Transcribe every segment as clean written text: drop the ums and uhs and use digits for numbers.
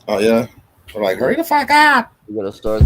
Oh yeah. We're like, hurry the fuck up. We're gonna start.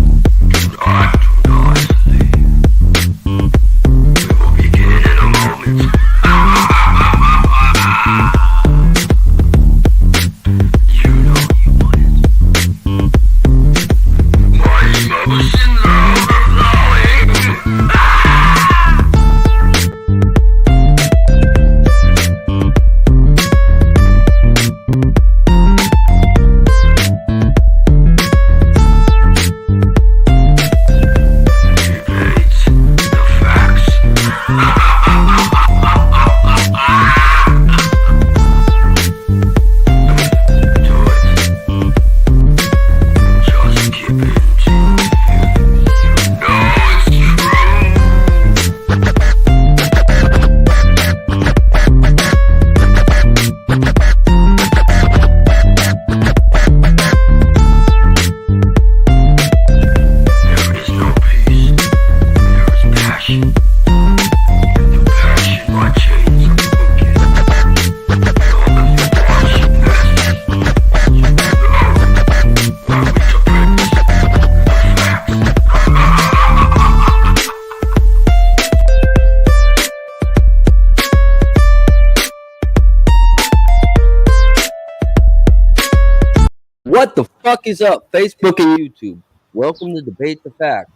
What the fuck is up, Facebook and YouTube? Welcome to Debate the Fact.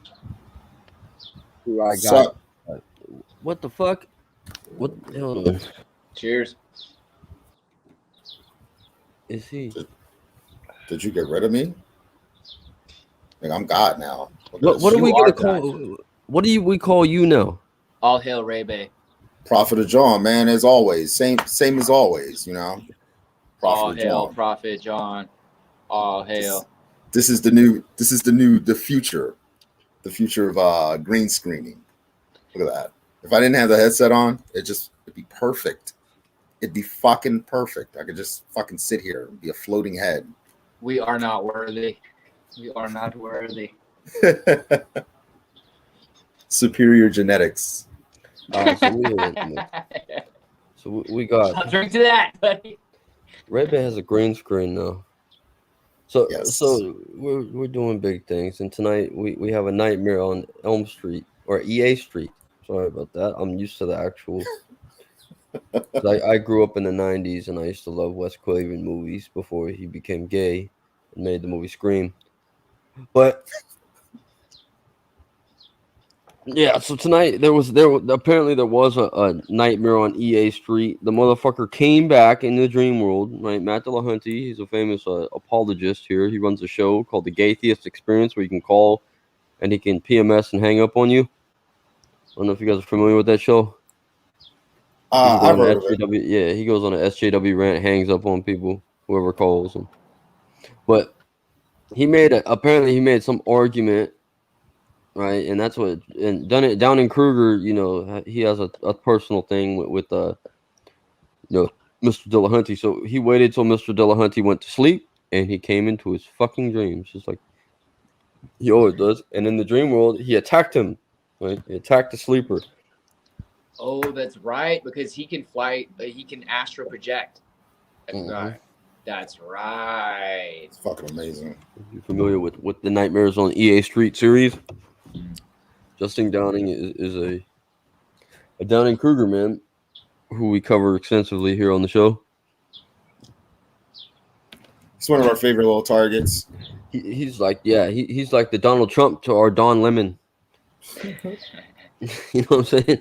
What's up? What the fuck? What? Hold on. Cheers. Is he? Did you get rid of me? Like, I'm God now. What are we You gonna are call? God. What do we call you now? All hail Ray Bay. Prophet of John, man, as always. Same as always, you know. All Prophet of hail John. Prophet John. All hail. This is the future. The future of green screening. Look at that. If I didn't have the headset on, it'd be perfect. It'd be fucking perfect. I could just fucking sit here and be a floating head. We are not worthy. We are not worthy. Superior genetics. So we got I'll drink to that, buddy. Red Bay has a green screen now. So Yes. so we're doing big things, and tonight we have a nightmare on Elm Street or EA Street. Sorry about that. I'm used to the actual. I grew up in the 90s, and I used to love Wes Craven movies before he became gay and made the movie Scream. But yeah, so tonight there was apparently there was a nightmare on EA Street. The motherfucker came back in the dream world, right? Matt Dillahunty, he's a famous apologist here. He runs a show called the Gay Theist Experience, where you can call and he can PMS and hang up on you. I don't know if you guys are familiar with that show. I've heard of it. Yeah, he goes on an SJW rant, hangs up on people, whoever calls him. But he apparently he made some argument, right? And that's what done it down in Kruger. You know, he has a personal thing with Mr. Dillahunty. So he waited till Mr. Dillahunty went to sleep, and he came into his fucking dreams, just like he always does. And in the dream world, he attacked him. Right? He attacked the sleeper. Oh, that's right. Because he can fly. He can astral project. That's right. That's right. It's fucking amazing. You familiar with the Nightmares on EA Street series? Justin Downing is a Downing Kruger man who we cover extensively here on the show. He's one of our favorite little targets. He's like the Donald Trump to our Don Lemon. You know what I'm saying?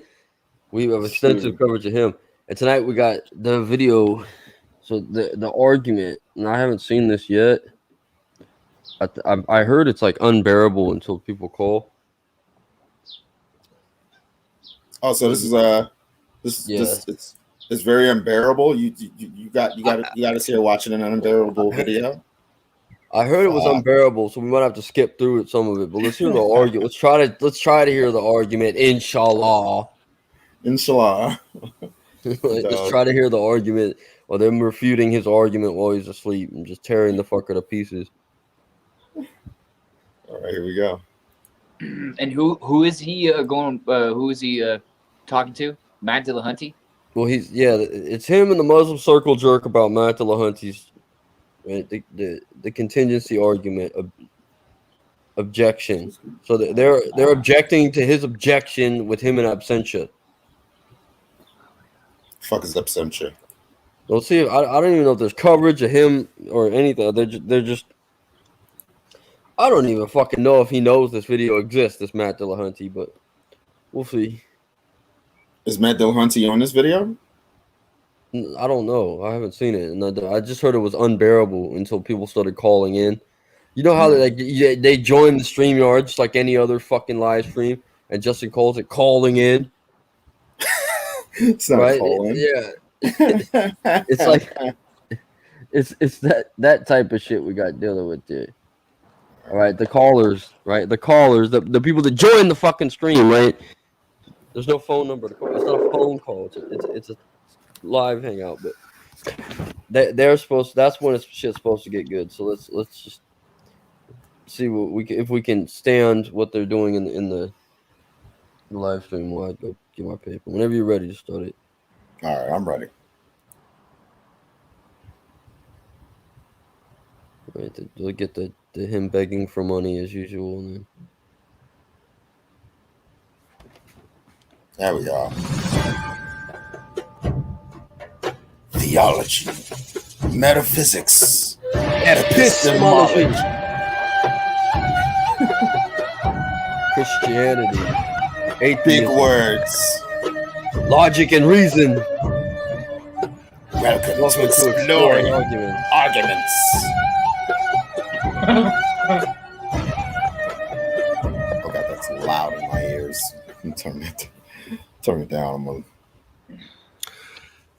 We have extensive coverage of him. And tonight we got the video. So the argument, and I haven't seen this yet. I heard it's like unbearable until people call. Oh, so this is it's very unbearable. You got us here watching an unbearable video. I heard it was unbearable, so we might have to skip through some of it. But let's hear the argument. Let's try to hear the argument. Inshallah. Inshallah. Let's try to hear the argument, or them refuting his argument while he's asleep and just tearing the fucker to pieces. All right, here we go. And who is he who is he talking to? Matt Dillahunty? Well, it's him and the Muslim circle jerk about Matt Dillahunty's right? The contingency argument objection. So they're objecting to his objection with him in absentia. Fuck is absentia? We'll see. I don't even know if there's coverage of him or anything. They're just. I don't even fucking know if he knows this video exists. This Matt Dillahunty, but we'll see. Is Matt Dillahunty on this video? I don't know. I haven't seen it, and I just heard it was unbearable until people started calling in. You know how they join the StreamYard just like any other fucking live stream, and Justin calls it calling in. It's not right? calling. Yeah. It's like it's that type of shit we got dealing with there. All right, the callers, right? The callers, the people that join the fucking stream, right? There's no phone number to call. It's not a phone call. It's a live hangout, but they're supposed to, that's when shit's supposed to get good. So let's just see what if we can stand what they're doing in the live stream. While I go get my paper. Whenever you're ready to start it. All right, I'm ready. Right, they'll get the him begging for money as usual. And then... There we are. Theology, metaphysics, epistemology, Christianity, big atheism, words, logic and reason. Welcome to exploring arguments. Oh God, that's loud in my ears. Turn it down.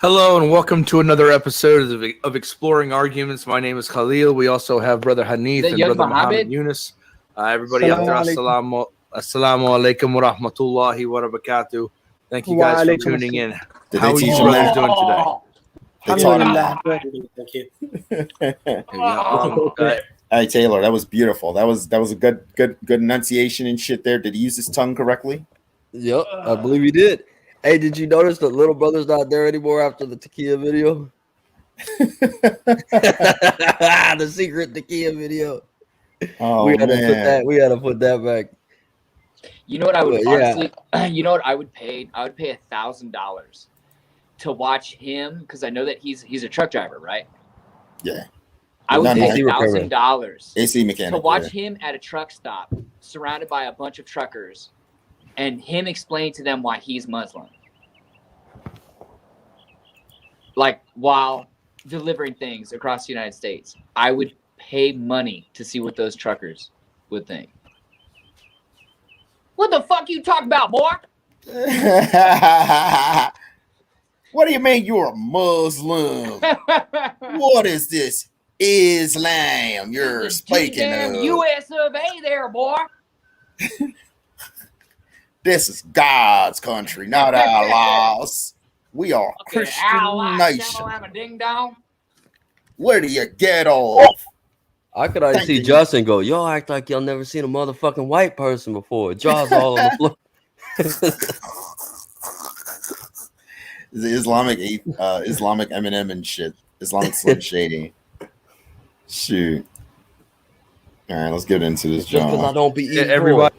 Hello and welcome to another episode of Exploring Arguments. My name is Khalil. We also have Brother Hanif and Brother Muhammad Yunus. Everybody out there, assalamu alaikum wa rahmatullahi wa barakatuh. Thank you guys for tuning in. How are you brothers doing today? Thank you. Hey Taylor, that was beautiful. That was a good enunciation and shit there. Did he use his tongue correctly? Yep, I believe he did. Hey, did you notice that little brother's not there anymore after the Takia video? The secret Takia video. Oh, we had to put that back. You know what I would honestly? You know what I would pay? I would pay $1,000 to watch him because I know that he's a truck driver, right? Yeah. I would pay $1,000 AC mechanic to watch him at a truck stop, surrounded by a bunch of truckers, and him explain to them why he's Muslim. Like while delivering things across the United States, I would pay money to see what those truckers would think. What the fuck you talking about, boy? What do you mean you're a Muslim? What is this Islam you're speaking of? US of A there, boy. This is God's country, not our laws. We are a Christian nation. Ding dong. Where do you get off? I could already see Justin go, y'all act like y'all never seen a motherfucking white person before. Jaws all on the floor. The Islamic Eminem and shit. Islamic Slim Shady. Shoot. All right, let's get into this, Just because I don't be eating everybody.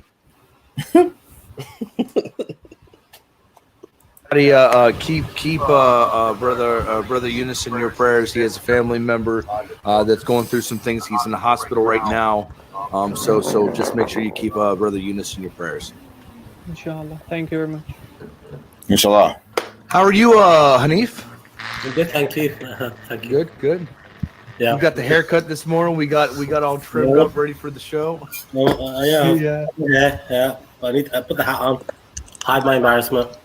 Keep brother Eunice in your prayers. He has a family member that's going through some things. He's in the hospital right now. So just make sure you keep brother Eunice in your prayers. Inshallah. Thank you very much. Inshallah. How are you, Hanif? I'm good, thank you. Thank you. Good. Yeah. You got the haircut this morning. We got all trimmed up, ready for the show. Yeah. I put the hat on. Hide my embarrassment.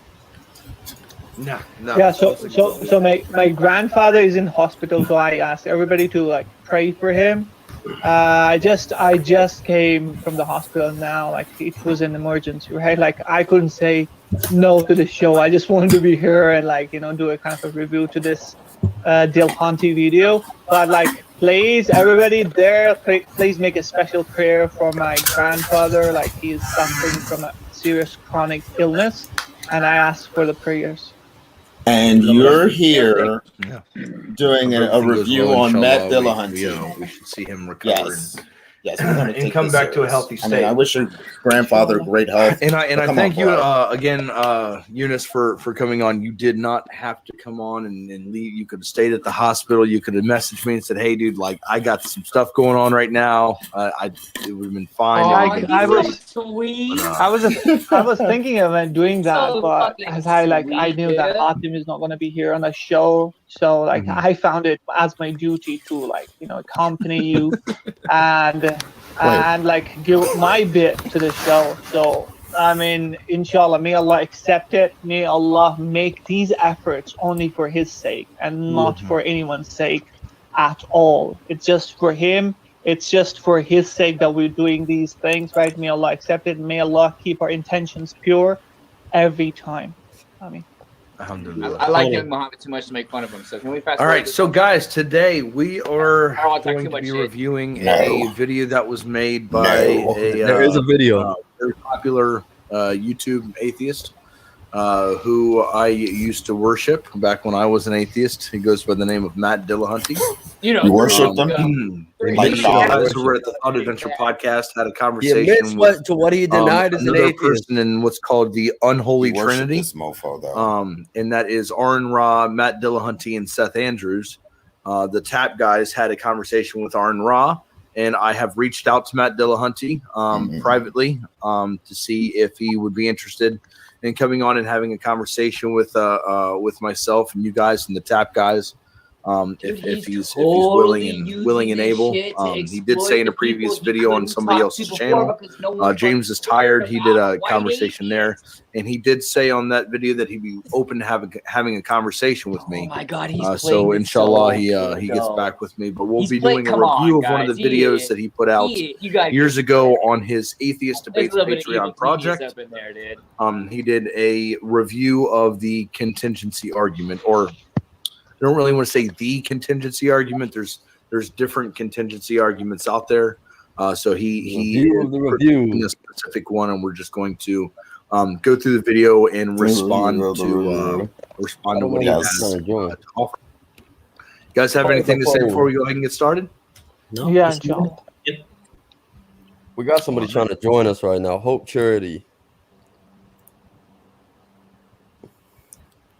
No. Yeah. So my grandfather is in hospital, so I asked everybody to pray for him. I just came from the hospital now. It was an emergency, right? I couldn't say no to the show. I just wanted to be here and do a kind of a review to this Dillahunty video. But please, everybody there, please make a special prayer for my grandfather. He is suffering from a serious chronic illness, and I ask for the prayers. And you're here doing a Everything goes review well, on Matt inshallah. Dillahunty. We should see him recover. Yes, we're gonna And come back to a healthy state. I mean, I wish your grandfather great health. And I thank you again, Eunice, for coming on. You did not have to come on and leave. You could have stayed at the hospital. You could have messaged me and said, "Hey, dude, like I got some stuff going on right now." It would have been fine. I was sweet. I was thinking of doing that, but as I knew that Hatim is not going to be here on the show, so like I found it as my duty to accompany you and like give my bit to the show. So I mean, inshallah, may Allah accept it. May Allah make these efforts only for His sake and not for anyone's sake at all. It's just for Him. It's just for His sake that we're doing these things, right? May Allah accept it. May Allah keep our intentions pure every time. I mean, I like young Muhammad too much to make fun of him. So can we fast All forward right, so guys, today we are going to be reviewing a No. video that was made by There is a video. very popular YouTube atheist who I used to worship back when I was an atheist. He goes by the name of Matt Dillahunty. You know, You worship them? Like guys who were at the Thought Adventure podcast had a He conversation admits to what he denied as an another atheist. person in what's called the Unholy You worship Trinity. this mofo, though. And that is Aaron Ra, Matt Dillahunty, and Seth Andrews. The TAP guys had a conversation with Aaron Ra, and I have reached out to Matt Dillahunty privately to see if he would be interested in coming on and having a conversation with myself and you guys and the TAP guys. If he's willing and able. He did say in a previous video on somebody else's channel, James is tired. He did a conversation there, and he did say on that video that he'd be open to having a conversation with me. Oh my God, so inshallah he gets back with me. But we'll be doing a review of one of the videos that he put out years ago on his Atheist Debates Patreon project. He did a review of the contingency argument, or I don't really want to say the contingency argument. There's different contingency arguments out there. So he reviewed a specific one, and we're just going to go through the video and respond to what he has to offer. You guys have anything to say before we go ahead and get started? No. yeah, John. We got somebody trying to join us right now. Hope Charity.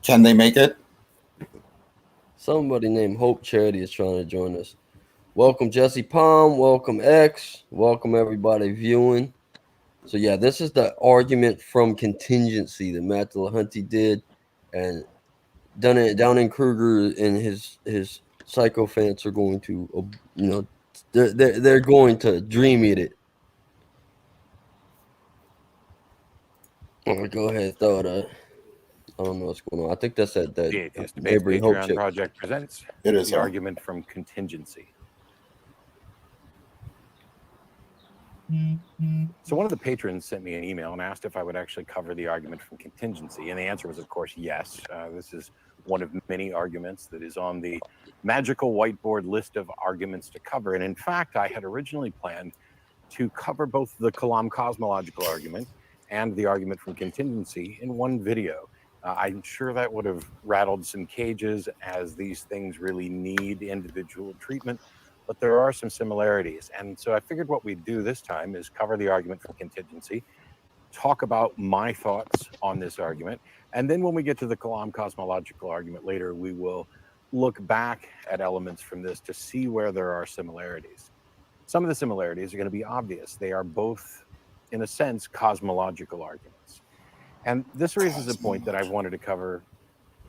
Can they make it? Somebody named Hope Charity is trying to join us. Welcome, Jesse Palm. Welcome, X. Welcome, everybody viewing. So, yeah, this is the argument from Contingency that Matt Dillahunty did. And down in Kruger, and his sycophants are going to, they're going to dream eat it. All right, go ahead, throw it up. I don't know what's going on. I think that's that Dependency Patreon project presents the argument from Contingency. So one of the patrons sent me an email and asked if I would actually cover the argument from Contingency, and the answer was, of course, yes. This is one of many arguments that is on the magical whiteboard list of arguments to cover. And in fact, I had originally planned to cover both the Kalam cosmological argument and the argument from Contingency in one video. I'm sure that would have rattled some cages, as these things really need individual treatment, but there are some similarities. And so I figured what we'd do this time is cover the argument from Contingency, talk about my thoughts on this argument, and then when we get to the Kalam cosmological argument later, we will look back at elements from this to see where there are similarities. Some of the similarities are going to be obvious. They are both, in a sense, cosmological arguments. And this raises a point that I've wanted to cover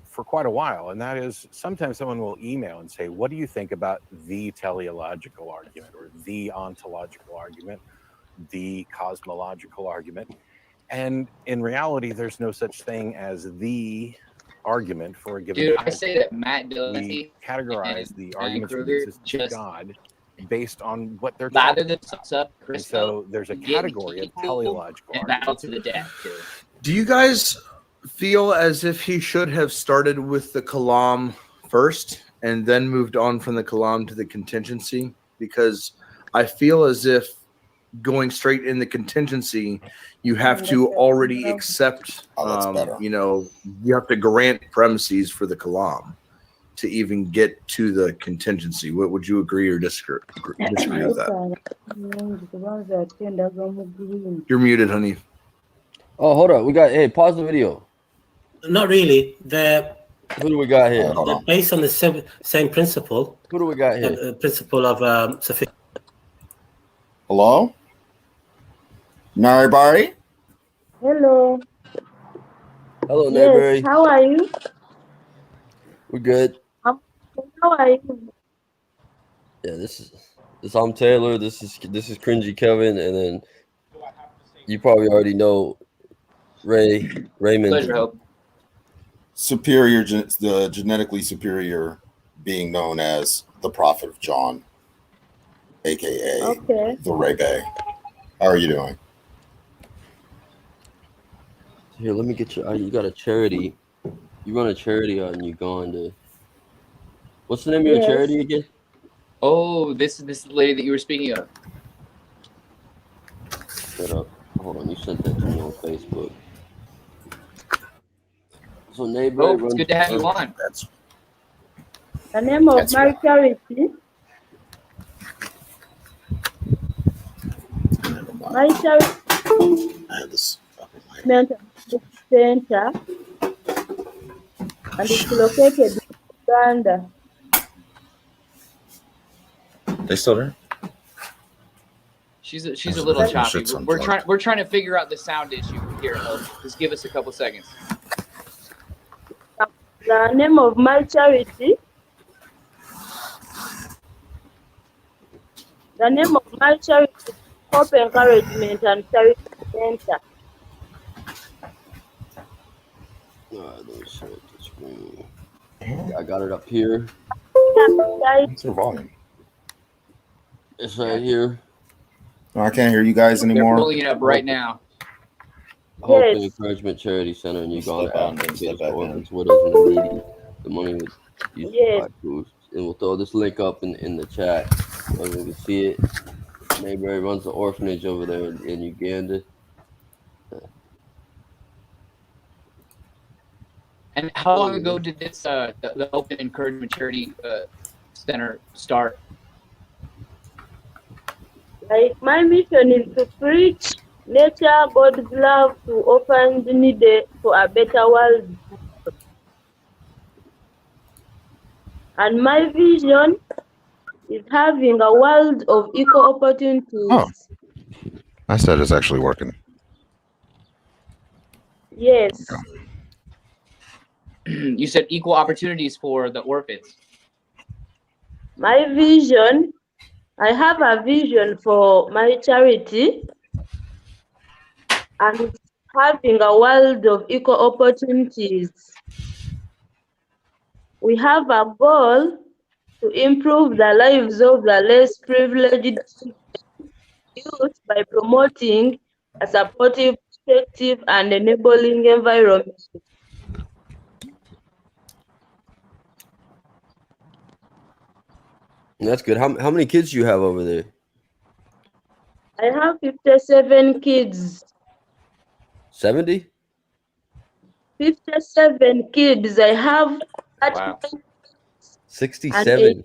for quite a while, and that is sometimes someone will email and say, what do you think about the teleological argument, or the ontological argument, the cosmological argument? And in reality, there's no such thing as the argument for a given Dude, I say that Matt Dillahunty, we categorize the arguments from the existence of God based on what they're lather themselves up, and so there's a category of teleological and battle arguments. to the death, too. Do you guys feel as if he should have started with the Kalam first and then moved on from the Kalam to the Contingency? Because I feel as if going straight in the contingency, you have to already accept, you know, you have to grant premises for the kalam to even get to the contingency. What would you agree or disagree with that? You're muted, honey. Oh, hold on. We got, hey, pause the video. Not really. Who do we got here? They're based on the same principle. Who do we got here? Principle of sufficient. Hello? Naribari? Hello. Hello, Yes, Neighbor. how are you? We're good. How are you? Yeah, I'm Taylor. This is Cringy Kevin, and then you probably already know Raymond. Pleasure, Hope. Superior, the genetically superior being known as the Prophet of John, aka the Ray-Bay. How are you doing? Here, let me get you. You got a charity. You run a charity out in Uganda. What's the name of your charity again? Oh, this is the lady that you were speaking of. Shut up. Hold on, you sent that to me on Facebook. So neighbor, it's good to have you on. The name of my charity. My charity mental center, and it's located in Uganda. They still there? She's a little choppy. We're trying to figure out the sound issue here. Just give us a couple seconds. The name of my charity. The name of my charity is Hope Encouragement and Charity Center. Let me share the screen. I got it up here. What's your volume? It's right here. No, I can't hear you guys anymore. They're pulling it up right now. Hope and Encouragement Charity Center in Uganda advocates for orphans, widows, and the needy. The money would use to buy food. And we'll throw this link up in the chat so you can see it. Mayberry runs the orphanage over there in Uganda. And how long ago did this the Open Encouragement Charity Center start? Like, my mission is to preach nature, God's love to orphans needed for a better world. And my vision is having a world of equal opportunities. Oh, I said it's actually working. Yes. You said equal opportunities for the orphans. My vision, I have a vision for my charity, and it's having a world of equal opportunities. We have a goal to improve the lives of the less privileged youth by promoting a supportive, effective, and enabling environment. That's good. How many kids do you have over there? I have 57 kids. 70? 57 kids. I have 67.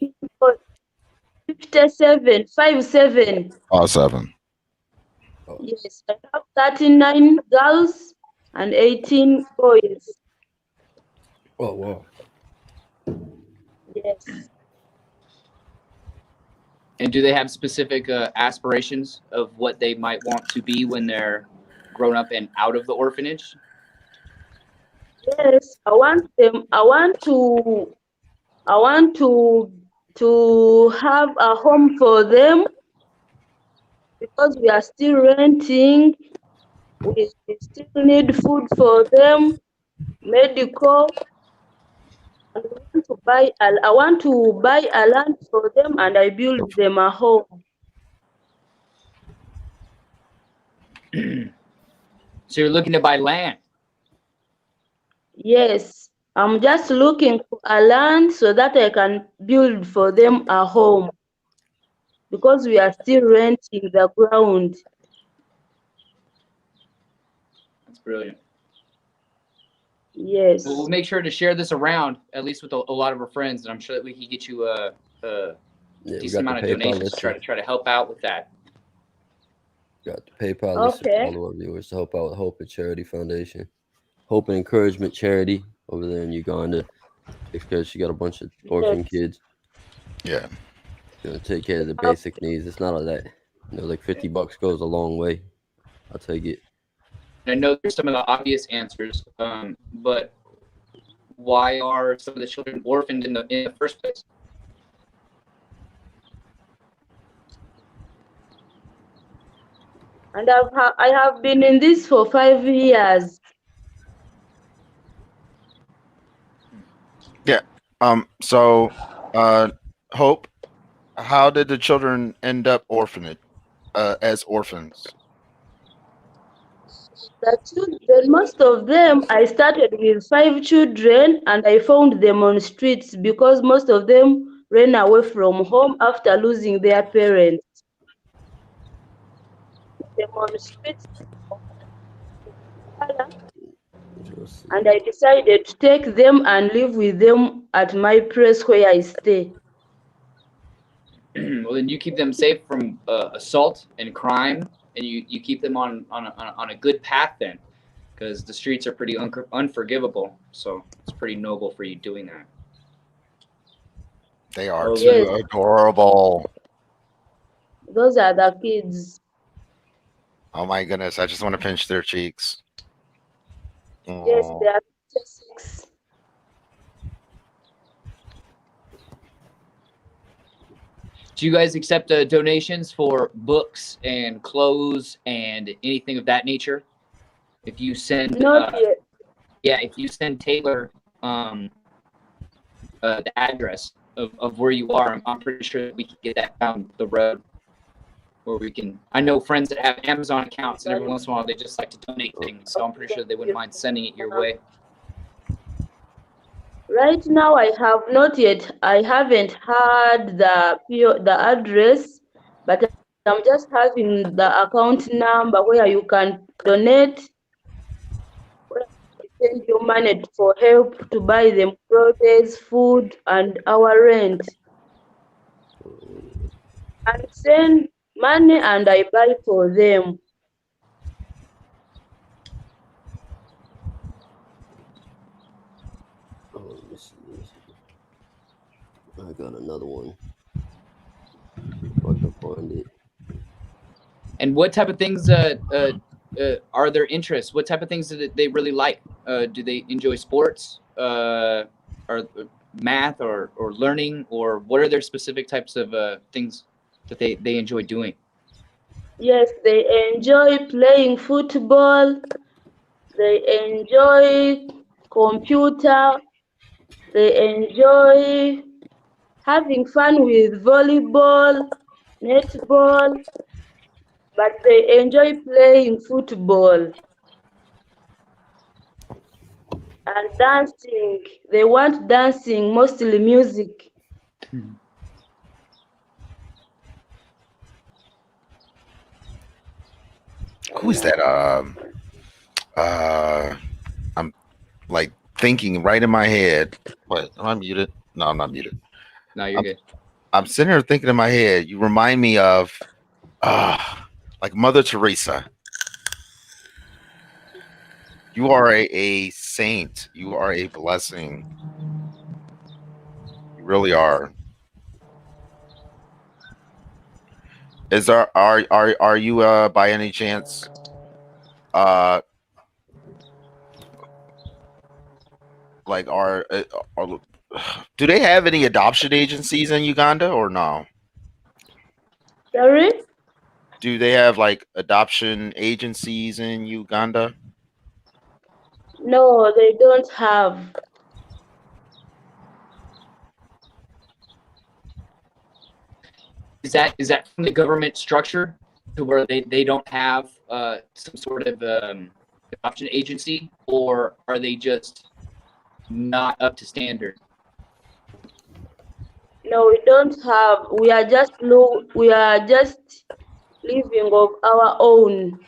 57, 57. Oh, 7. Yes, I have 39 girls and 18 boys. Oh, wow. Yes. And do they have specific aspirations of what they might want to be when they're grown up and out of the orphanage? Yes, I want to have a home for them, because we are still renting. We still need food for them, medical. And I want to buy a land for them, and I build them a home. So you're looking to buy land? Yes, I'm just looking for a land so that I can build for them a home. because we are still renting the ground. That's brilliant. Yes. Well, we'll make sure to share this around, at least with a lot of our friends, and I'm sure that we can get you a decent amount of donations to try to help out with that. Got the PayPal list for all of our viewers to help out with Hope and Charity Foundation. Hope and Encouragement Charity over there in Uganda. Because she got a bunch of orphan kids. Yeah. Gonna take care of the basic needs. It's not all that. Like $50 goes a long way. I'll take it. I know there's some of the obvious answers, but why are some of the children orphaned in the first place? And I have been in this for 5 years. Yeah. So, Hope, how did the children end up orphaned as orphans? The children, most of them, I started with 5 children, and I found them on streets because most of them ran away from home after losing their parents. Them on streets, and I decided to take them and live with them at my place where I stay. Well, then you keep them safe from assault and crime, and you keep them on a good path then, because the streets are pretty unforgivable. So it's pretty noble for you doing that. They are too adorable. Those are the kids. Oh my goodness! I just want to pinch their cheeks. Yes, they are 6. Do you guys accept donations for books and clothes and anything of that nature? If you send, Not yet. Yeah, if you send Taylor the address of where you are, I'm pretty sure that we can get that down the road. Where we can, I know friends that have Amazon accounts, and every once in a while they just like to donate things. So I'm pretty sure they wouldn't mind sending it your way. Right now, I haven't had the address, but I'm just having the account number where you can donate, where you send your money for help to buy them clothes, food, and our rent. And send money and I buy for them. I got another one. If I can find it. And what type of things are their interests? What type of things do they really like? Do they enjoy sports, or math, or learning, or what are their specific types of things that they enjoy doing? Yes, they enjoy playing football. They enjoy computer. They enjoy having fun with volleyball, netball, but they enjoy playing football and dancing. They want dancing, mostly music. Who is that? I'm like thinking right in my head. What? Am I muted? No, I'm not muted. No, you're good. I'm sitting here thinking in my head. You remind me of, like Mother Teresa. You are a saint. You are a blessing. You really are. Is there are you by any chance like do they have any adoption agencies in Uganda or no? Sorry? Do they have like adoption agencies in Uganda? No, they don't have. Is that from the government structure to where they don't have some sort of adoption agency, or are they just not up to standard? No, we don't have. We are just living of our own.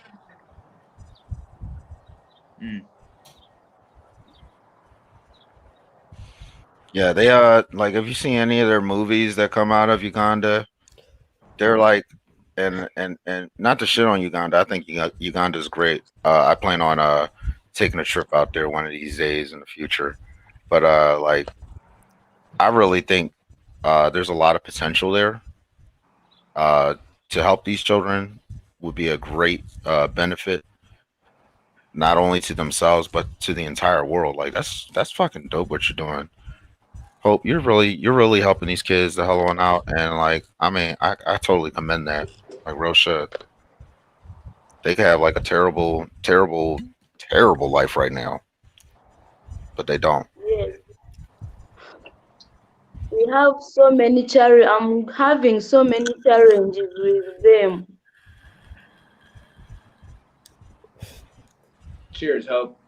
Yeah, they like if you see any of their movies that come out of Uganda, they're like and not to shit on Uganda. I think Uganda's great. I plan on taking a trip out there one of these days in the future. But like I really think there's a lot of potential there. To help these children would be a great benefit, not only to themselves but to the entire world. Like that's fucking dope what you're doing. Hope you're really helping these kids the hell on out, and like I mean I totally commend that. Like real shit. They could have like a terrible life right now, but they don't. Yes, we have so many I'm having so many challenges with them. Cheers, Hope.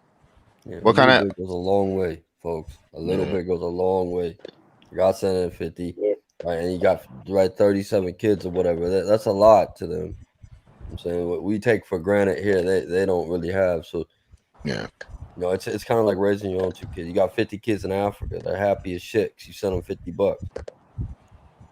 Yeah, What a kind little of bit goes a long way, folks. A little bit goes a long way. God sent in 50, Yeah. right? And you got 37 kids or whatever. That's a lot to them. I'm saying what we take for granted here, they don't really have. So yeah. you know, it's kind of like raising your own 2 kids. You got 50 kids in Africa. They're happy as shit 'cause you send them $50.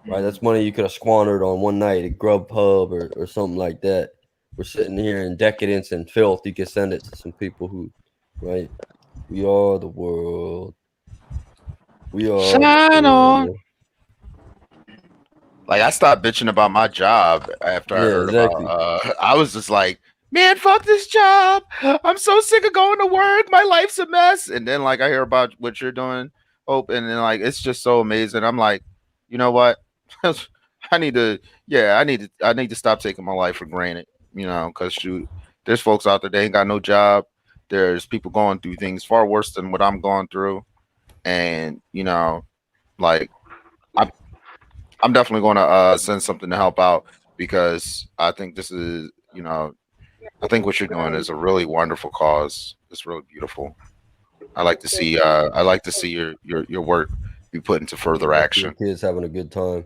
Right? That's money you could have squandered on one night at Grubhub or something like that. We're sitting here in decadence and filth. You can send it to some people who, right? We are the world. We are Shine the on. world. Like I stopped bitching about my job after I heard exactly. about I was just like, man, fuck this job. I'm so sick of going to work. My life's a mess. And then like I hear about what you're doing, Hope, and then like it's just so amazing. I'm like, you know what? I need to stop taking my life for granted, you know, because shoot, there's folks out there, they ain't got no job. There's people going through things far worse than what I'm going through. And, you know, like I'm definitely going to send something to help out because I think this is, you know, I think what you're doing is a really wonderful cause. It's really beautiful. I like to see your work be put into further action. Kids having a good time.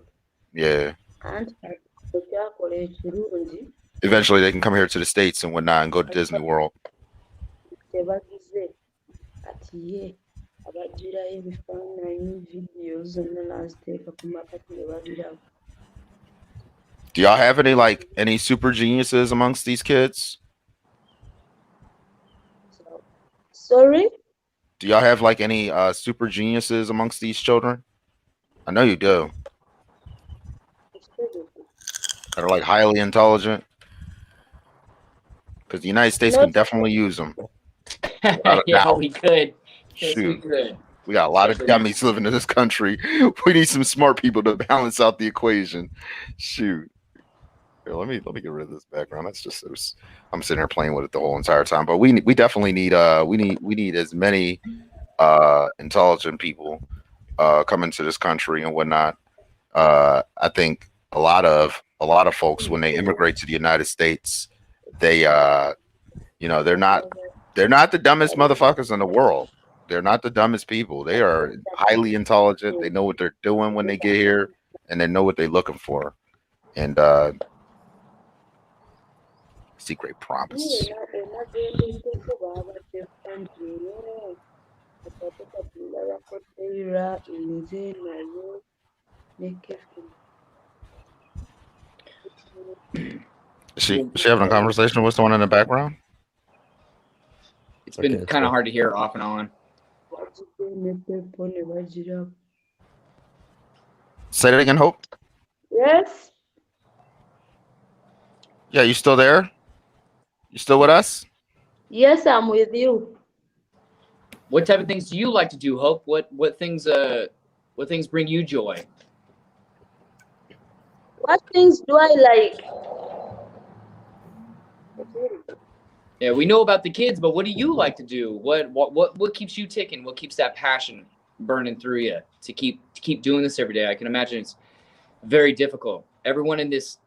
Yeah. Eventually, they can come here to the States and whatnot and go to Disney World. Do y'all have any super geniuses amongst these kids? Sorry? Do y'all have like any super geniuses amongst these children? I know you do. That are like highly intelligent. Because the United States can definitely use them. Yeah, we could. Yes, Shoot. we could. We got a lot of dummies living in this country. We need some smart people to balance out the equation. Shoot. Here, let me get rid of this background. That's just I'm sitting here playing with it the whole entire time. But we definitely need we need as many intelligent people coming to this country and whatnot. I think a lot of folks when they immigrate to the United States, they you know, they're not the dumbest motherfuckers in the world. They're not the dumbest people. They are highly intelligent. They know what they're doing when they get here, and they know what they're looking for. And see great promise. Is she having a conversation with someone in the background? It's been kind of hard to hear off and on. Say that again, Hope. Yes. Yeah, you still there? You still with us? Yes, I'm with you. What type of things do you like to do, Hope? What things bring you joy? What things do I like? Yeah, we know about the kids, but what do you like to do? What keeps you ticking? What keeps that passion burning through you to keep doing this every day? I can imagine it's very difficult. Everyone in this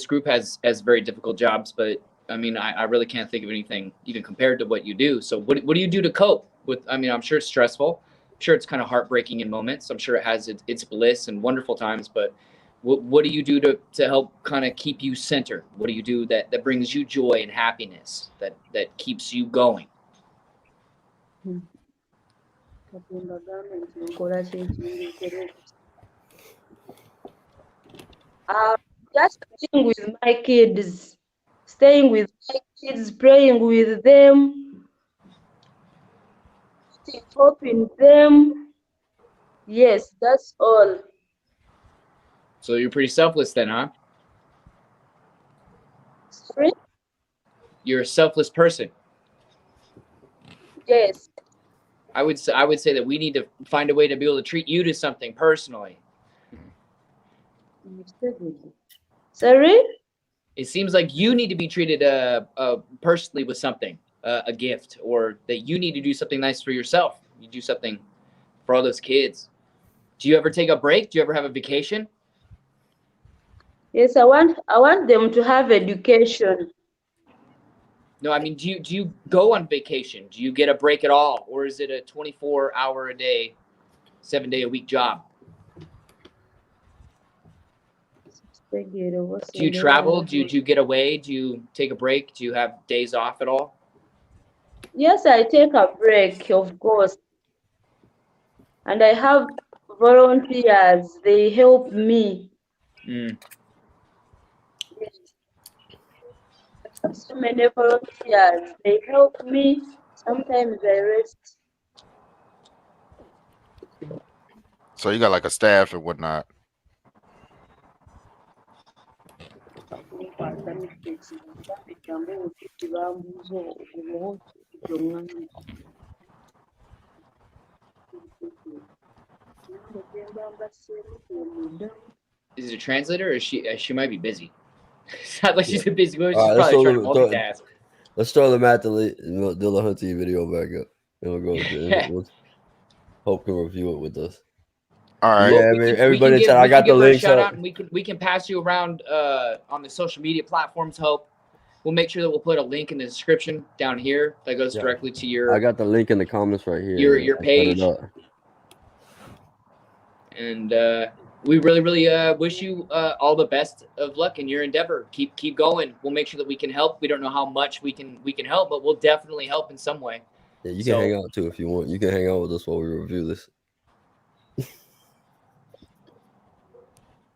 group has very difficult jobs, but I mean, I really can't think of anything even compared to what you do. So what do you do to cope with? I mean, I'm sure it's stressful sure it's kind of heartbreaking in moments. I'm sure it has its bliss and wonderful times, but what do you do to help kind of keep you centered? What do you do that brings you joy and happiness, that keeps you going? Just staying with my kids, praying with them, helping them. Yes, that's all. So you're pretty selfless then, huh? Sorry? You're a selfless person. Yes. I would say that we need to find a way to be able to treat you to something personally. Sorry? It seems like you need to be treated personally with something, a gift, or that you need to do something nice for yourself. You do something for all those kids. Do you ever take a break? Do you ever have a vacation? Yes, I want them to have education. No, I mean, do you go on vacation? Do you get a break at all, or is it a 24-hour-a-day, 7-day-a-week job? Do you travel? Do you get away? Do you take a break? Do you have days off at all? Yes, I take a break, of course. And I have volunteers. They help me. Mm. So many volunteers. They help me. Sometimes I rest. So you got like a staff and whatnot. Is it a translator, or is she might be busy? It's not like she's a busy woman. She's Right, probably trying to multitask. Let's throw the Matt Dillahunty video back up. And we'll go to we'll Hope can review it with us. All right. Yeah, I mean, everybody said I got the link. Shout out, and we can pass you around on the social media platforms. Hope we'll make sure that we'll put a link in the description down here that goes directly to your. I got the link in the comments right here. Your page. And we really wish you all the best of luck in your endeavor. Keep going. We'll make sure that we can help. We don't know how much we can help, but we'll definitely help in some way. Yeah, you can hang out too if you want. You can hang out with us while we review this.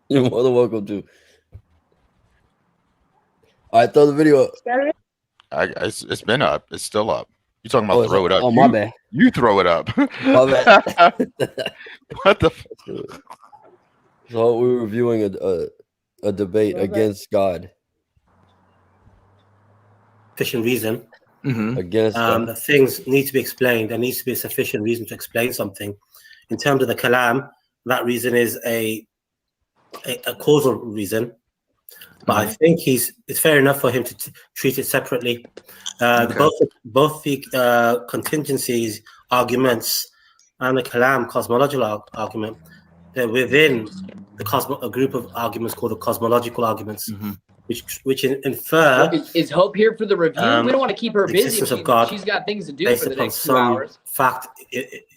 You're more than welcome to. All right, throw the video up. It's been up. It's still up. You talking about throw it up? Oh, my bad. You throw it up. My bad. What the? So we're reviewing a debate against God. Sufficient reason. Against God. Things need to be explained. There needs to be a sufficient reason to explain something. In terms of the kalam, that reason is a causal reason. But I think it's fair enough for him to treat it separately. Both the contingencies arguments and the kalam cosmological argument, they're within a group of arguments called the cosmological arguments, which infer. Is Hope here for the review? We don't want to keep her busy. She's got things to do for the next 2 hours. Fact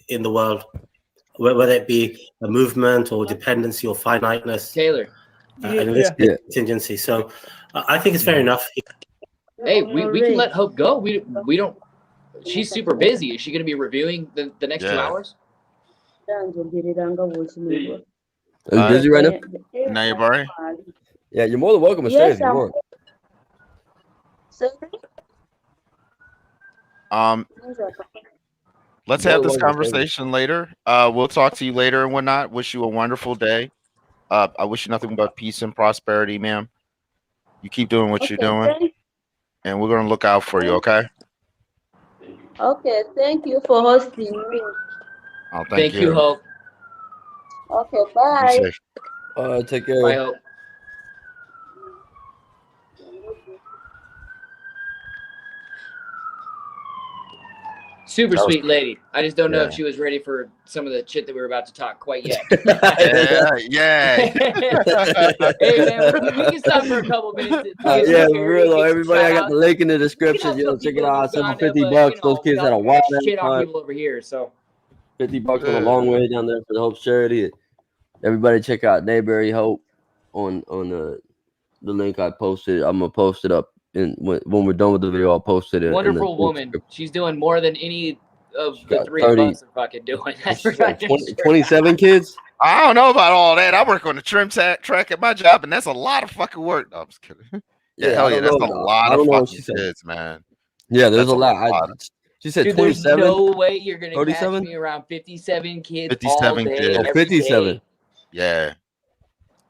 in the world, whether it be a movement or dependency or finiteness. Taylor. And this contingency. So I think it's fair enough. Hey, we can let Hope go. We don't. She's super busy. Is she going to be reviewing the next 2 hours? Are you busy right now? Nayabari? Yeah, you're more than welcome to stay if you want. Let's have this conversation later. We'll talk to you later and whatnot. Wish you a wonderful day. I wish you nothing but peace and prosperity, ma'am. You keep doing what you're doing, and we're going to look out for you, okay? Okay, thank you for hosting me. Oh, thank you, Hope. Okay, bye. Take care. Bye, Hope. Super sweet lady. I just don't know if she was ready for some of the shit that we were about to talk quite yet. Yeah. Hey, man, we can stop for a couple minutes. Yeah, for real though. Everybody, I got the link in the description. Check it out. $750. Those kids had a wild shit on people over here. So $50 went a long way down there for the Hope charity. Everybody check out Nayberry Hope on the link I posted. I'm gonna post it up when we're done with the video. I'll post it. Wonderful woman. She's doing more than any of the three of us are fucking doing. 27 kids. I don't know about all that. I work on the trim track at my job, and that's a lot of fucking work. No, I'm just kidding. Yeah, hell yeah, that's a lot of fucking kids, man. Yeah, there's a lot. She said 27. There's no way you're gonna catch me around 57 kids 57 all day, kids. every 57. day. Yeah.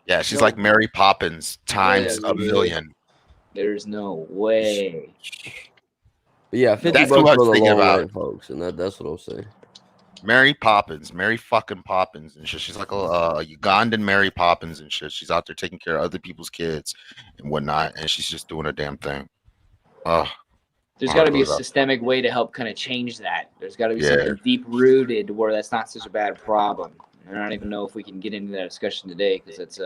Yeah, she's like Mary Poppins times a million. There's no way. But yeah, $50 That's for what I was the thinking long about. way, folks, and that's what I'll say. Mary Poppins, Mary fucking Poppins and shit. She's like a Ugandan Mary Poppins and shit. She's out there taking care of other people's kids and whatnot, and she's just doing a damn thing. There's got to be a systemic way to help kind of change that. There's got to be something deep rooted where that's not such a bad problem. I don't even know if we can get into that discussion today because it's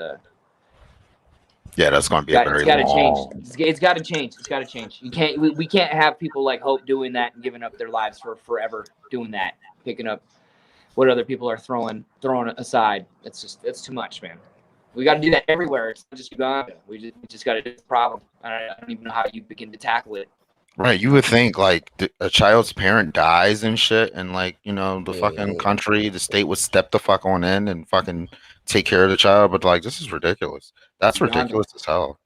that's going to be a very long. It's got to change. It's got to change. We can't have people like Hope doing that and giving up their lives for forever doing that, picking up what other people are throwing aside. It's too much, man. We got to do that everywhere. It's not just Uganda. We just got to do the problem. I don't even know how you begin to tackle it. Right, you would think like a child's parent dies and shit, and like the fucking country, the state would step the fuck on in and fucking take care of the child, but like this is ridiculous. That's ridiculous as hell.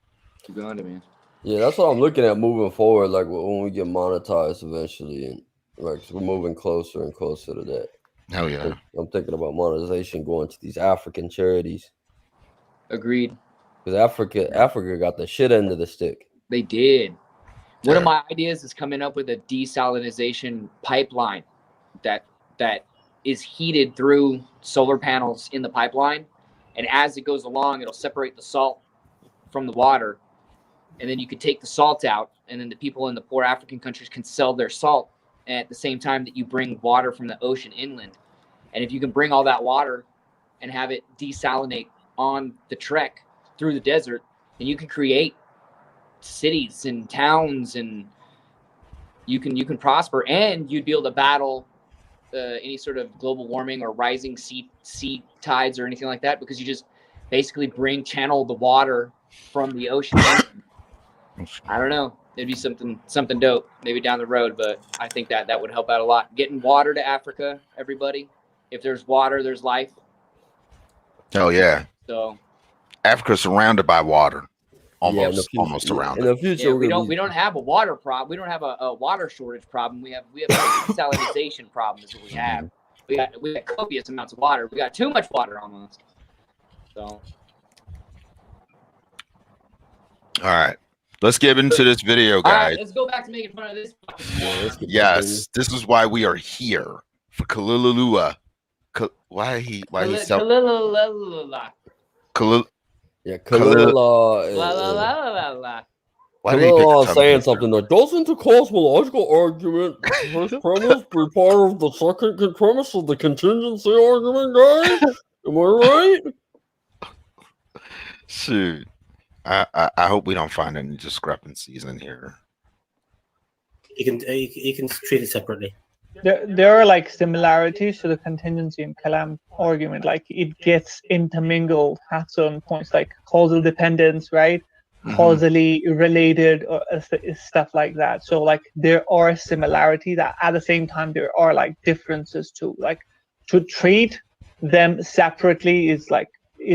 Uganda, man. Yeah, that's what I'm looking at moving forward. Like when we get monetized eventually, and like we're moving closer and closer to that. Hell yeah. I'm thinking about monetization going to these African charities. Agreed. Because Africa got the shit end of the stick. They did. One of my ideas is coming up with a desalination pipeline that is heated through solar panels in the pipeline. And as it goes along, it'll separate the salt from the water. And then you could take the salt out, and then the people in the poor African countries can sell their salt at the same time that you bring water from the ocean inland. And if you can bring all that water and have it desalinate on the trek through the desert, then you can create cities and towns, and you can prosper, and you'd be able to battle any sort of global warming or rising sea tides or anything like that, because you just basically channel the water from the ocean. I don't know. It'd be something dope maybe down the road, but I think that would help out a lot. Getting water to Africa, everybody. If there's water, there's life. Hell yeah. So Africa's surrounded by water. Almost surrounded. In the future, we don't have a water problem. We don't have a water shortage problem. We have a desalination problem is what we have. We got copious amounts of water. We got too much water almost. So all right. Let's get into this video, guys. All right, let's go back to making fun of this. Yes, this is why we are here for Kalilua. Why he Kalilua. Yeah, Kalilua is saying something that doesn't the cosmological argument first premise be part of the second premise of the contingency argument, guys? Am I right? Shoot. I hope we don't find any discrepancies in here. You can treat it separately. There are like similarities to the contingency and Kalam argument. Like it gets intermingled at some points, like causal dependence, right? Causally related or stuff like that. So like there are similarities. That at the same time there are like differences too. Like to treat them separately is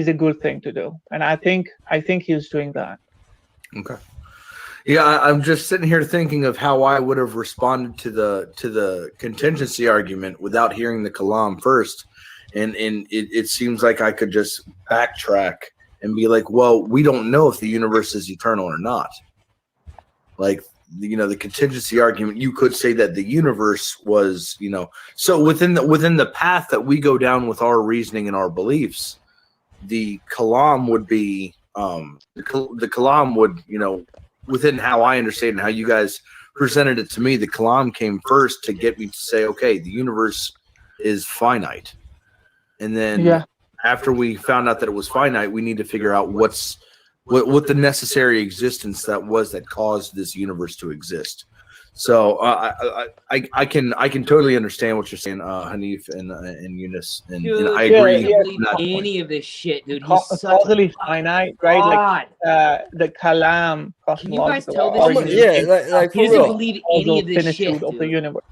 a good thing to do, and I think he's doing that. Okay. Yeah, I'm just sitting here thinking of how I would have responded to the contingency argument without hearing the kalam first, and it seems like I could just backtrack and be like, well, we don't know if the universe is eternal or not. Like, the contingency argument, you could say that the universe was, so within the path that we go down with our reasoning and our beliefs, the kalam would be the kalam would, within how I understand and how you guys presented it to me, the kalam came first to get me to say, okay, the universe is finite. And then after we found out that it was finite, we need to figure out what the necessary existence that caused this universe to exist. So I can totally understand what you're saying, Hanif and Eunice, and I agree. He doesn't believe any of this shit, dude. He's causally finite, right? Like the Kalam Can you guys tell cosmological this? argument. like he for doesn't real. believe any of this shit, of the dude. universe.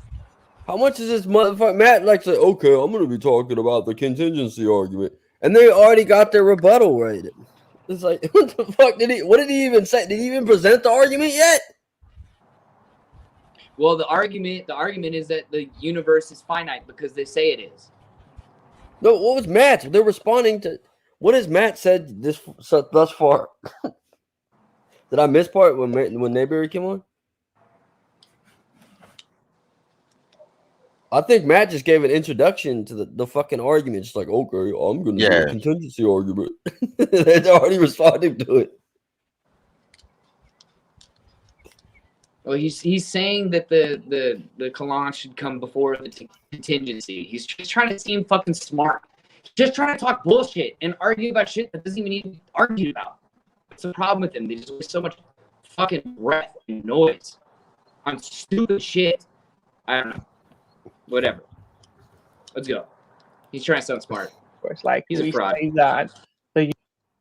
How much is this motherfucker? Matt like say, okay, I'm gonna be talking about the contingency argument, and they already got their rebuttal rated. It's like, what the fuck did he? What did he even say? Did he even present the argument yet? Well, the argument is that the universe is finite because they say it is. No, what was Matt? They're responding to what has Matt said thus far. Did I miss part when Mayberry came on? I think Matt just gave an introduction to the fucking argument. Just like, okay, I'm going to do a contingency argument. They're already responding to it. Well, he's saying that the Kalan should come before the contingency. He's just trying to seem fucking smart. He's just trying to talk bullshit and argue about shit that doesn't even need to be argued about. That's the problem with him. They just waste so much fucking breath and noise on stupid shit. I don't know. Whatever. Let's go. He's trying to sound smart. Of course, like he's a fraud. Say that the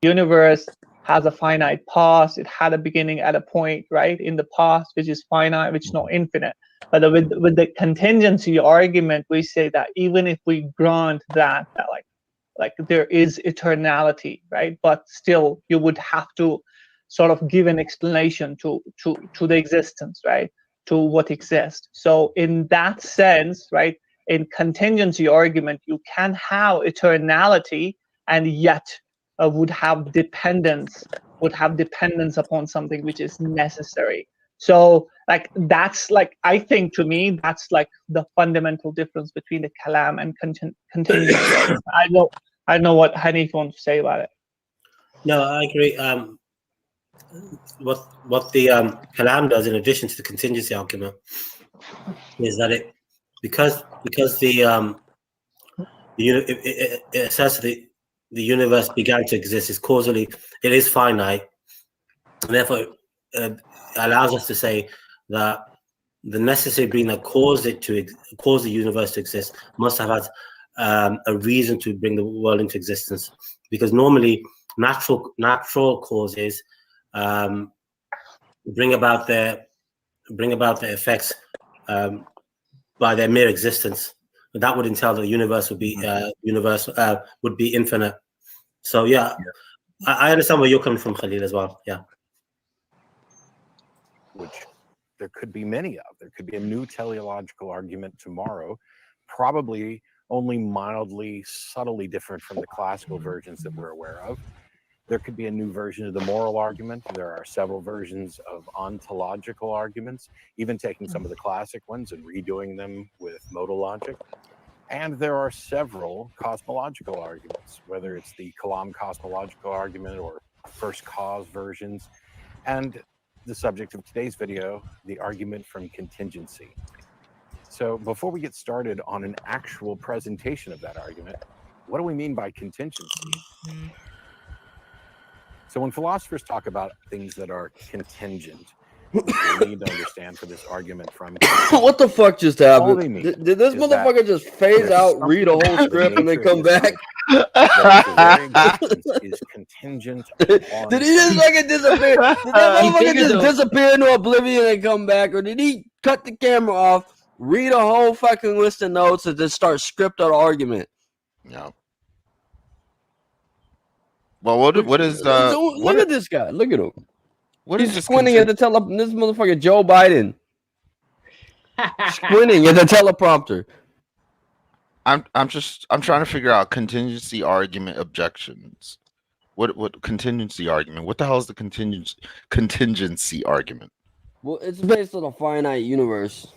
universe has a finite past. It had a beginning at a point, right, in the past, which is finite, which is not infinite. But with the contingency argument, we say that even if we grant that like there is eternality, right, but still you would have to sort of give an explanation to the existence, right, to what exists. So in that sense, right, in contingency argument, you can have eternality and yet would have dependence upon something which is necessary. So like that's like, I think to me that's like the fundamental difference between the Kalam and contingency argument. I don't know what Hanif wants to say about it. No, I agree. What the Kalam does in addition to the contingency argument is that because it says that the universe began to exist, is causally, it is finite, and therefore allows us to say that the necessary being that caused the universe to exist must have had a reason to bring the world into existence, because normally natural causes bring about their effects by their mere existence. But that would entail that the universe would be infinite. So yeah, I understand where you're coming from, Khalil, as well. Yeah. Which there could be many of. There could be a new teleological argument tomorrow, probably only mildly, subtly different from the classical versions that we're aware of. There could be a new version of the moral argument. There are several versions of ontological arguments, even taking some of the classic ones and redoing them with modal logic. And there are several cosmological arguments, whether it's the Kalam cosmological argument or first cause versions. And the subject of today's video, the argument from contingency. So before we get started on an actual presentation of that argument, what do we mean by contingency? So when philosophers talk about things that are contingent, we need to understand for this argument from what the fuck just happened? Did this motherfucker just phase out, read a whole script, and then come back? Is contingent. Did he just fucking disappear? Did that motherfucker just disappear into oblivion and come back, or did he cut the camera off, read a whole fucking list of notes, and then start script an argument? No. Well, what is look at this guy? Look at him. What He's squinting at the this motherfucker Joe Biden. Squinting at the teleprompter. I'm trying to figure out contingency argument objections. What contingency argument? What the hell is the contingency argument? Well, it's based on a finite universe,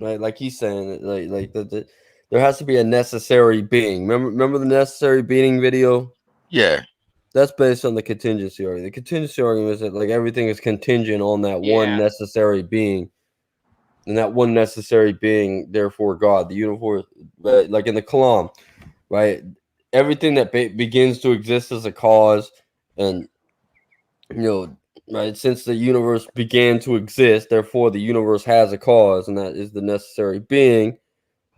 right? Like he's saying, like there has to be a necessary being. Remember the necessary being video? Yeah. That's based on the contingency argument. The contingency argument is that like everything is contingent on that one necessary being, and that one necessary being, therefore God, the universe, like in the Kalam, right? Everything that begins to exist as a cause, and Right. Since the universe began to exist, therefore the universe has a cause, and that is the necessary being.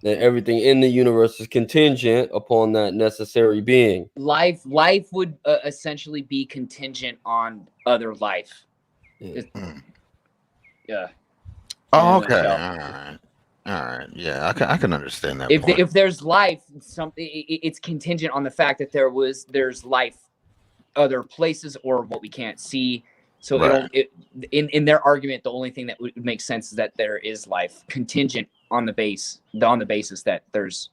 That everything in the universe is contingent upon that necessary being. Life would essentially be contingent on other life. Yeah. Yeah. Oh, okay. All right. Yeah, I can understand that. If there's life, it's contingent on the fact that there's life other places or what we can't see. So right. In their argument, the only thing that would make sense is that there is life contingent on the basis that there's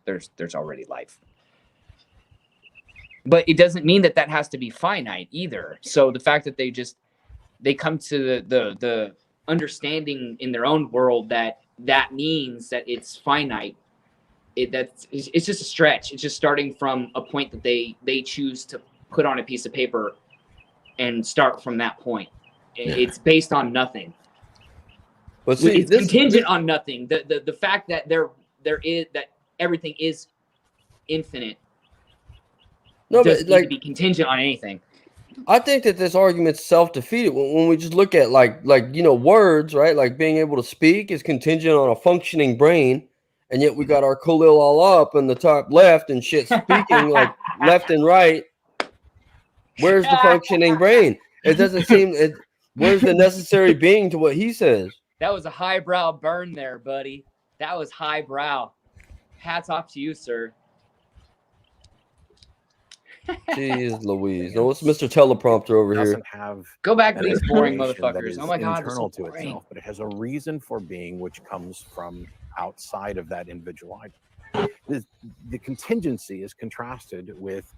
already life. But it doesn't mean that has to be finite either. So the fact that they come to the understanding in their own world that means that it's finite, it's just a stretch. It's just starting from a point that they choose to put on a piece of paper and start from that point. Yeah. It's based on nothing. But see, it's contingent on nothing. The fact that there is that everything is infinite. No, but like, need to be contingent on anything. I think that this argument's self-defeated when we just look at like words, right? Like being able to speak is contingent on a functioning brain, and yet we got our Khalil all up in the top left and shit speaking like left and right. Where's the functioning brain? It doesn't seem. Where's the necessary being to what he says? That was a highbrow burn there, buddy. That was highbrow. Hats off to you, sir. Jeez Louise. No, it's Mr. Teleprompter over here. Go back to these boring motherfuckers. Oh my God, internal to itself, but it has a reason for being which comes from outside of that individual item. The contingency is contrasted with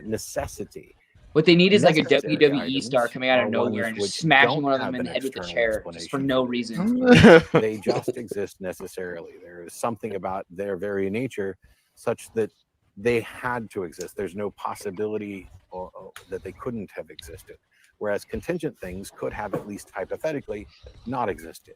necessity. What they need is like a WWE star coming out of nowhere and just smashing one of them in the head with a chair just for no reason. They just exist necessarily. There is something about their very nature such that they had to exist. There's no possibility that they couldn't have existed. Whereas contingent things could have, at least hypothetically, not existed.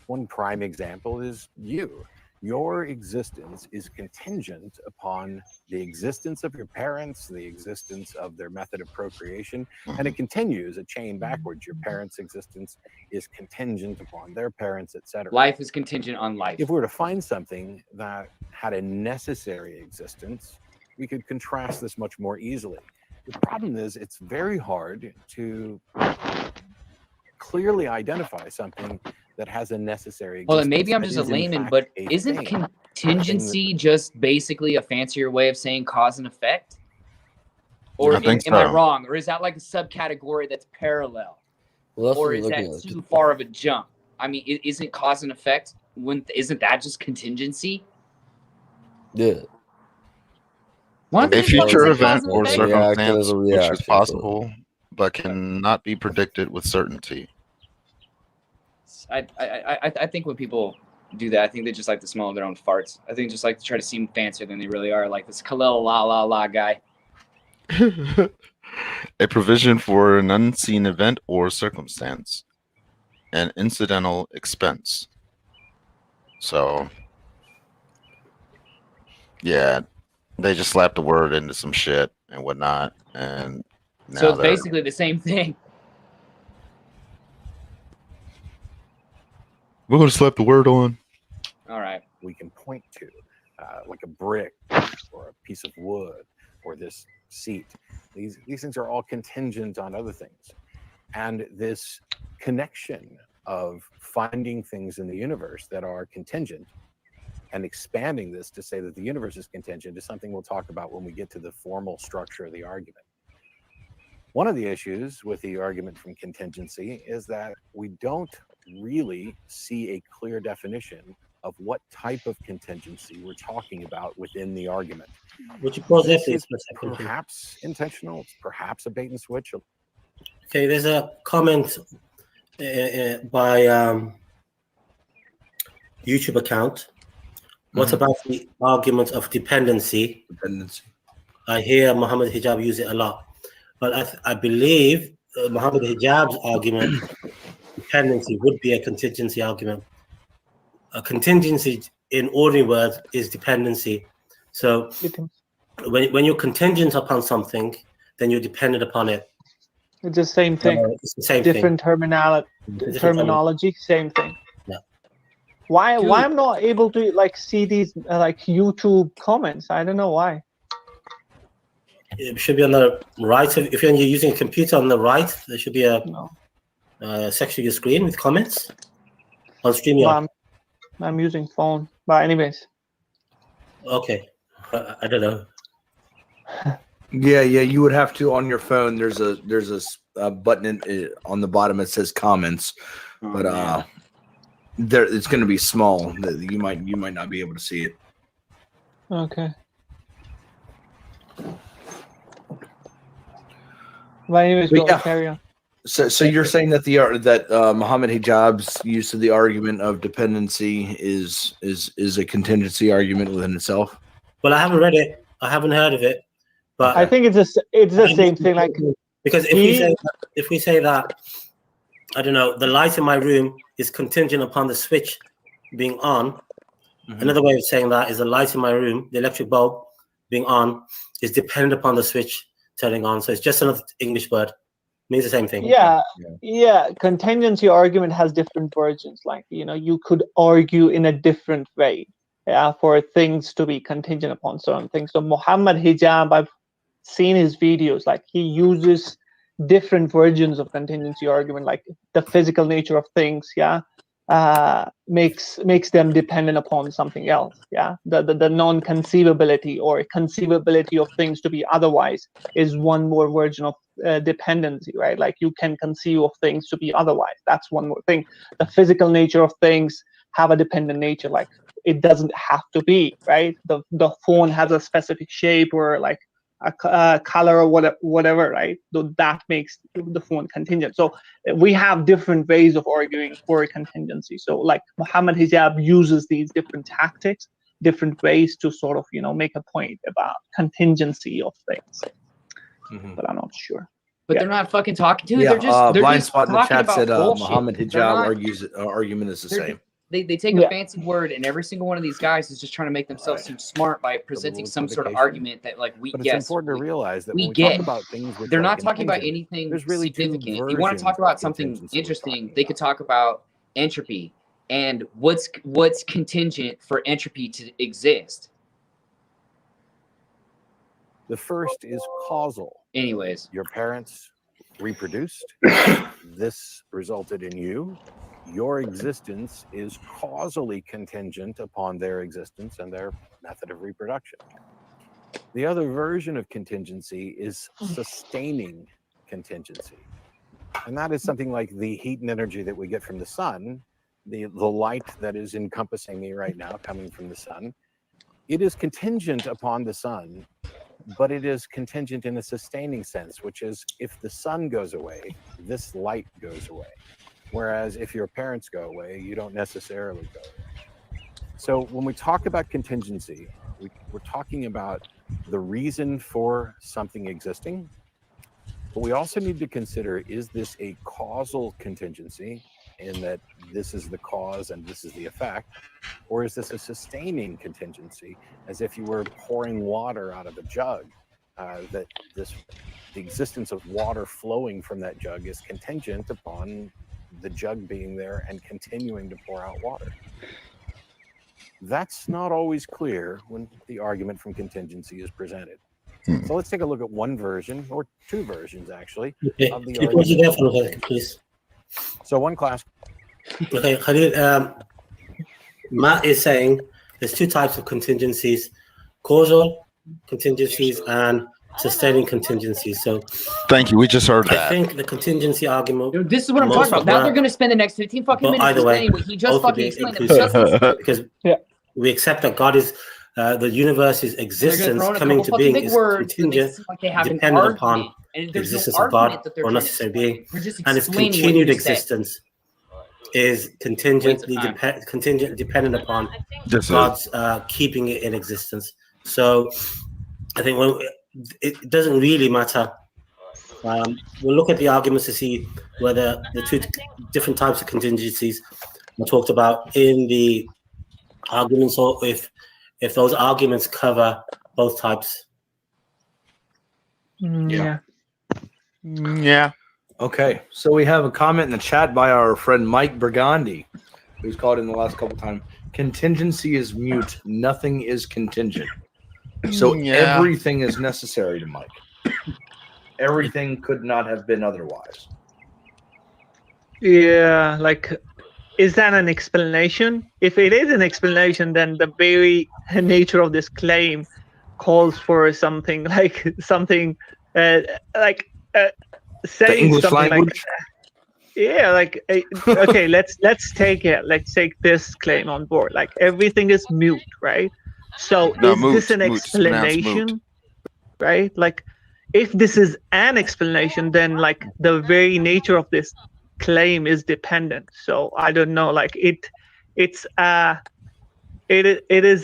One prime example is you. Your existence is contingent upon the existence of your parents, the existence of their method of procreation, and it continues a chain backwards. Your parents' existence is contingent upon their parents, etc. Life is contingent on life. If we were to find something that had a necessary existence, we could contrast this much more easily. The problem is it's very hard to clearly identify something that has a necessary existence. Well, and maybe I'm just a layman, but isn't contingency just basically a fancier way of saying cause and effect? Or am I wrong? Or is that like a subcategory that's parallel? Well, or is that too far of a jump? I mean, isn't cause and effect, isn't that just contingency? Yeah. A future event or circumstance which is possible but cannot be predicted with certainty. I think when people do that, I think they just like to smell their own farts. I think just like to try to seem fancier than they really are, like this Khalil la guy. A provision for an unseen event or circumstance, an incidental expense. So, yeah, they just slapped a word into some shit and whatnot, and now so it's basically the same thing. We're going to slap the word on. All right. We can point to like a brick or a piece of wood or this seat. These things are all contingent on other things. And this connection of finding things in the universe that are contingent and expanding this to say that the universe is contingent is something we'll talk about when we get to the formal structure of the argument. One of the issues with the argument from contingency is that we don't really see a clear definition of what type of contingency we're talking about within the argument. Would you pause there, please? Perhaps intentional, it's perhaps a bait and switch. Okay, there's a comment by YouTube account. What about the argument of dependency? I hear Muhammad Hijab use it a lot. But I believe Muhammad Hijab's argument, dependency, would be a contingency argument. A contingency, in ordinary words, is dependency. So when you're contingent upon something, then you're dependent upon it. It's the same thing. It's the same Different thing. terminology, same thing. Yeah. Why I'm not able to like see these like YouTube comments? I don't know why. It should be on the right. If you're using a computer on the right, there should be a section of your screen with comments on StreamYard. I'm using phone, but anyways. Okay, I don't know. Yeah, you would have to on your phone. There's a button on the bottom that says comments, but there it's going to be small. You might not be able to see it. Okay. Well, anyways, carry on. So you're saying that that Muhammad Hijab's use of the argument of dependency is a contingency argument within itself? Well, I haven't read it. I haven't heard of it. But I think it's the same thing. Like because if we say that I don't know, the light in my room is contingent upon the switch being on. Mm-hmm. Another way of saying that is the light in my room, the electric bulb being on, is dependent upon the switch turning on. So it's just another English word. Means the same thing. Yeah. Contingency argument has different versions. Like, you could argue in a different way, for things to be contingent upon certain things. So Muhammad Hijab, I've seen his videos. Like, he uses different versions of contingency argument, like the physical nature of things. Makes them dependent upon something else. The non-conceivability or conceivability of things to be otherwise is one more version of dependency, right? Like, you can conceive of things to be otherwise. That's one more thing. The physical nature of things have a dependent nature. Like, it doesn't have to be, right? The phone has a specific shape or like a color or whatever, right? So that makes the phone contingent. So we have different ways of arguing for a contingency. So like Muhammad Hijab uses these different tactics, different ways to sort of, make a point about contingency of things. Mm-hmm. But I'm not sure. But they're not fucking talking to it. Yeah, they're Blind just Spot in the chat said bullshit. Muhammad Hijab argument is the same. They take a fancy word, and every single one of these guys is just trying to make themselves seem smart by presenting some sort of argument that, like, But it's important to realize that when we get talk about things, they're not talking about anything really significant. If you want to talk about something interesting, they could talk about entropy and what's contingent for entropy to exist. The first is causal. Anyways, your parents reproduced. This resulted in you. Your existence is causally contingent upon their existence and their method of reproduction. The other version of contingency is sustaining contingency. And that is something like the heat and energy that we get from the sun, the light that is encompassing me right now coming from the sun. It is contingent upon the sun, but it is contingent in a sustaining sense, which is if the sun goes away, this light goes away. Whereas if your parents go away, you don't necessarily go away. So when we talk about contingency, we're talking about the reason for something existing, but we also need to consider, is this a causal contingency in that this is the cause and this is the effect, or is this a sustaining contingency, as if you were pouring water out of a jug, that the existence of water flowing from that jug is contingent upon the jug being there and continuing to pour out water. That's not always clear when the argument from contingency is presented. So let's take a look at one version, or two versions actually, of the argument. Please. So one class. Okay, Khalil, Matt is saying there's two types of contingencies: causal contingencies and sustaining contingencies. So thank you. We just heard that. I think the contingency argument. Dude, this is what I'm talking about. Now they're going to spend the next 15 fucking minutes explaining what he just fucking explained. Because we accept that God is the universe's existence coming to being is contingent, dependent upon the existence of God or necessary being, and its continued existence is contingently dependent upon God's keeping it in existence. So I think it doesn't really matter. We'll look at the arguments to see whether the two different types of contingencies are talked about in the arguments, or if those arguments cover both types. Yeah. Okay, so we have a comment in the chat by our friend Mike Burgundy, who's called in the last couple times. Contingency is mute. Nothing is contingent. So everything is necessary to Mike. Everything could not have been otherwise. Yeah, like, is that an explanation? If it is an explanation, then the very nature of this claim calls for something like something saying English something language? Okay, let's take this claim on board. Like, everything is mute, right? So is this an explanation? Right? Like, if this is an explanation, then like the very nature of this claim is dependent. So I don't know, like it is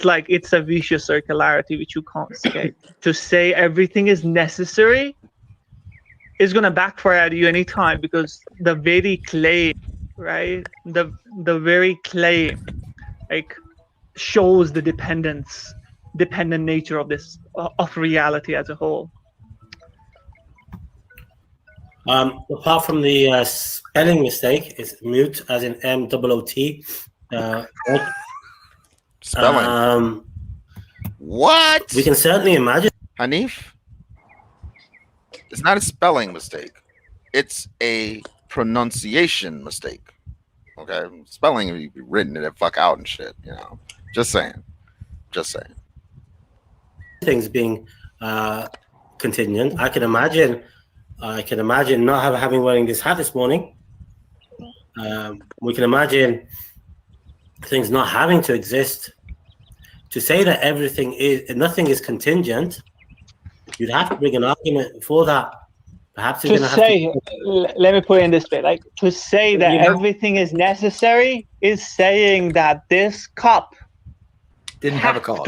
like it's a vicious circularity which you can't escape. To say everything is necessary is going to backfire at you anytime, because the very claim, right, the very claim like shows the dependent nature of this of reality as a whole. Apart from the spelling mistake, it's mute as in M-O-O-T. Spelling. What? We can certainly imagine. Hanif? It's not a spelling mistake. It's a pronunciation mistake. Okay? Spelling, you be written it fuck out and shit, you know. Just saying. Things being contingent. I can imagine not having wearing this hat this morning. We can imagine things not having to exist. To say that nothing is contingent, you'd have to bring an argument for that. Perhaps you're going to have to. Let me put it in this way: like, to say that everything is necessary is saying that this cup didn't have a cause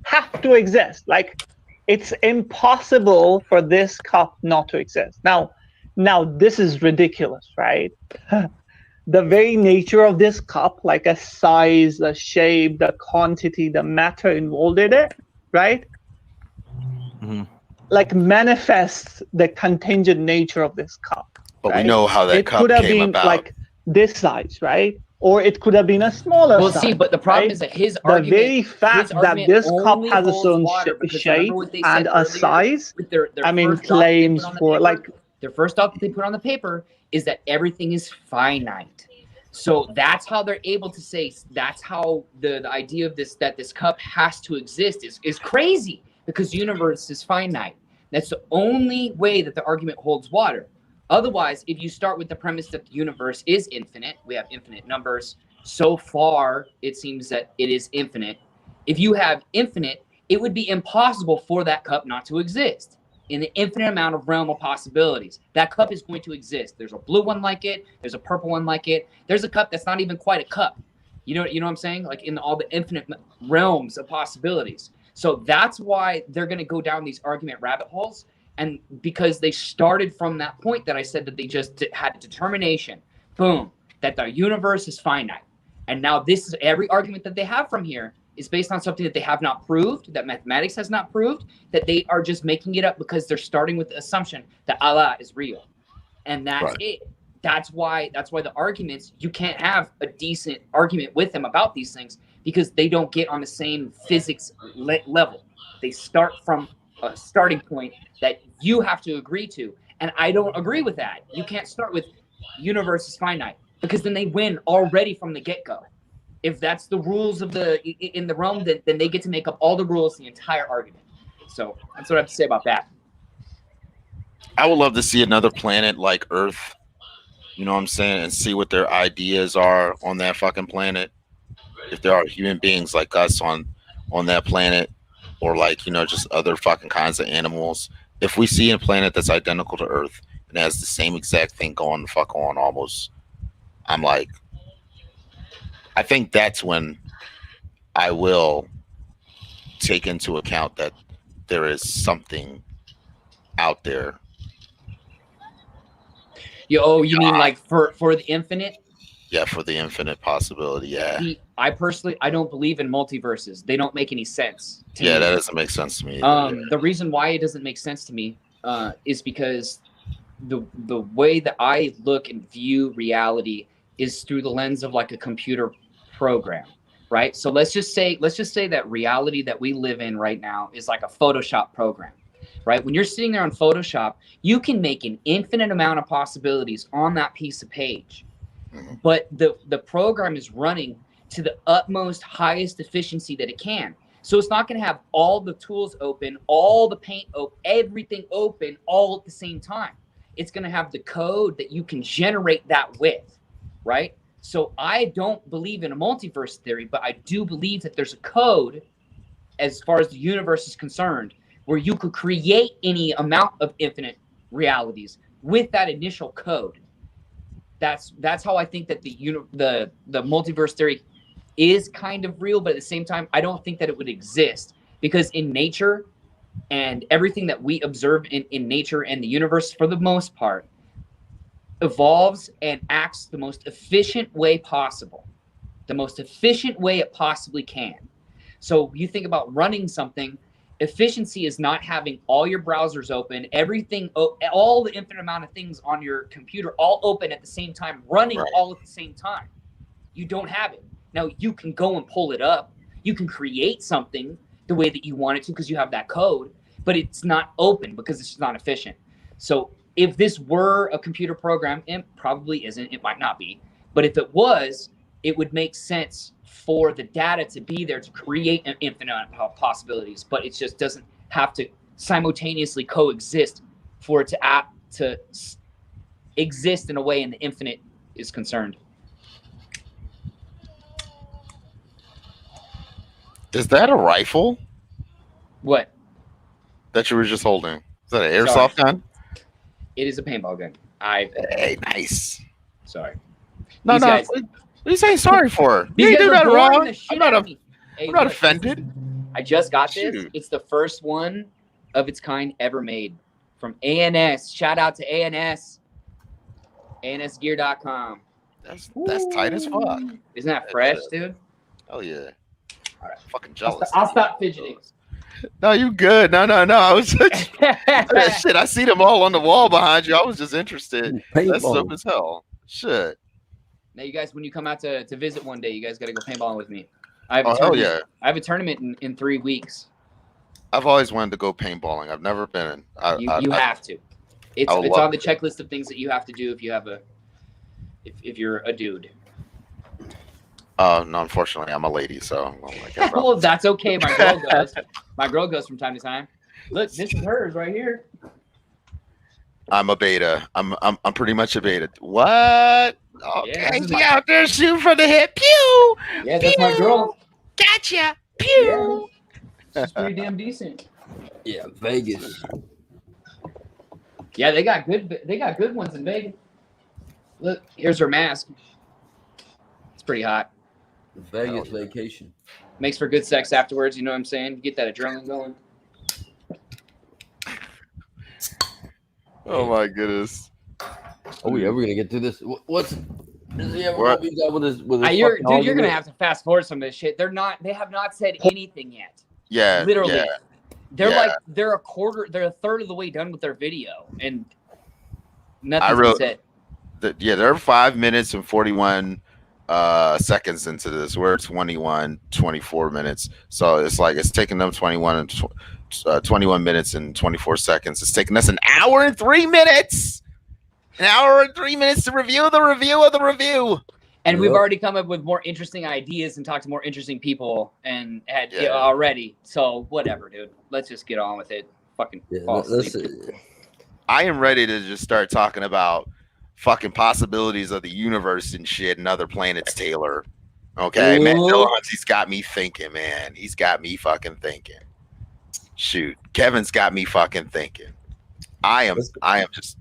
have to exist. Like, it's impossible for this cup not to exist. Now this is ridiculous, right? The very nature of this cup, like a size, the shape, the quantity, the matter involved in it, right? Mm-hmm. Like, manifests the contingent nature of this cup. But right? we know how that cup could have came been about. Like this size, right? Or it could have been a smaller size. Well, see, but the problem right? is that his the argument, very fact that this cup has its own shape and a size, their claims for like their first thought that they put on the paper is that everything is finite. So that's how they're able to say, that's how the idea of this, that this cup has to exist is crazy, because the universe is finite. That's the only way that the argument holds water. Otherwise, if you start with the premise that the universe is infinite, we have infinite numbers. So far, it seems that it is infinite. If you have infinite, it would be impossible for that cup not to exist. In the infinite amount of realm of possibilities, that cup is going to exist. There's a blue one like it. There's a purple one like it. There's a cup that's not even quite a cup. You know what I'm saying? Like, in all the infinite realms of possibilities. So that's why they're going to go down these argument rabbit holes. And because they started from that point that I said that they just had a determination, boom, that the universe is finite. And now this is every argument that they have from here is based on something that they have not proved, that mathematics has not proved, that they are just making it up because they're starting with the assumption that Allah is real. And that's it. That's why the arguments, you can't have a decent argument with them about these things, because they don't get on the same physics level. They start from a starting point that you have to agree to. And I don't agree with that. You can't start with universe is finite, because then they win already from the get-go. If that's the rules of in the realm, then they get to make up all the rules, the entire argument. So that's what I have to say about that. I would love to see another planet like Earth, you know what I'm saying, and see what their ideas are on that fucking planet. If there are human beings like us on that planet, or like, you know, just other fucking kinds of animals. If we see a planet that's identical to Earth and has the same exact thing going the fuck on almost, I'm like, I think that's when I will take into account that there is something out there. You mean like for the infinite? Yeah, for the infinite possibility, yeah. I personally, I don't believe in multiverses. They don't make any sense to me. That doesn't make sense to me. The reason why it doesn't make sense to me is because the way that I look and view reality is through the lens of like a computer program, right? So let's just say that reality that we live in right now is like a Photoshop program, right? When you're sitting there on Photoshop, you can make an infinite amount of possibilities on that piece of page, but the program is running to the utmost highest efficiency that it can. So it's not going to have all the tools open, all the paint open, everything open all at the same time. It's going to have the code that you can generate that with, right? So I don't believe in a multiverse theory, but I do believe that there's a code as far as the universe is concerned where you could create any amount of infinite realities with that initial code. That's how I think that the multiverse theory is kind of real, but at the same time, I don't think that it would exist because in nature and everything that we observe in nature and the universe, for the most part, evolves and acts the most efficient way possible, the most efficient way it possibly can. So you think about running something, efficiency is not having all your browsers open, everything, all the infinite amount of things on your computer all open at the same time, running all at the same time. You don't have it. Now you can go and pull it up. You can create something the way that you want it to because you have that code, but it's not open because it's not efficient. So if this were a computer program, it probably isn't, it might not be, but if it was, it would make sense for the data to be there to create an infinite possibilities, but it just doesn't have to simultaneously coexist for it to exist in a way in the infinite is concerned. Is that a rifle? What? That you were just holding? Is that an airsoft gun? It is a paintball gun. Hey, nice. Sorry. No, These no. guys, What are you saying sorry for? these You guys did are that boring wrong. the shit I'm not, out of me. Hey, I'm not look, offended. I just got this. Shoot. It's the first one of its kind ever made from ANS. Shout out to ANS. ANSgear.com. That's tight as fuck. Isn't that fresh, dude? Oh yeah. All right. Fucking jealous. I'll stop fidgeting. No, you good. No. I was just shit. I see them all on the wall behind you. I was just interested. That's dope as hell. Shit. Now, you guys, when you come out to visit one day, you guys got to go paintballing with me. I have a tournament in 3 weeks. I've always wanted to go paintballing. I've never been. You have to. It's on the checklist of things that you have to do if you have if you're a dude. No, unfortunately, I'm a lady, so. Well, that's okay. My girl goes. My girl goes from time to time. Look, this is hers right here. I'm a beta. I'm pretty much a beta. What? Okay, she out there shooting from the hip. Pew. Yeah, that's my girl. Gotcha. Pew. Yeah. She's pretty damn decent. Yeah, Vegas. Yeah, they got good ones in Vegas. Look, here's her mask. It's pretty hot. Vegas vacation. Makes for good sex afterwards, you know what I'm saying? Get that adrenaline going. Oh my goodness. Oh yeah, we're gonna get through this. What's does he ever What? be done with his You're gonna have to fast forward some of this shit. They have not said anything yet. Yeah. Literally. Yeah. They're a third of the way done with their video and nothing's been said. They're 5 minutes and 41 seconds into this. We're 24 minutes. So it's like it's taking them 21 minutes and 24 seconds. It's taking us an hour and 3 minutes. An hour and 3 minutes to review the review of the review. And we've already come up with more interesting ideas and talked to more interesting people and had already. So whatever, dude. Let's just get on with it. Fucking fall asleep. I am ready to just start talking about fucking possibilities of the universe and shit and other planets, Taylor. Okay, Matt Dillahunty's got me thinking, man. He's got me fucking thinking. Shoot, Kevin's got me fucking thinking. I am just.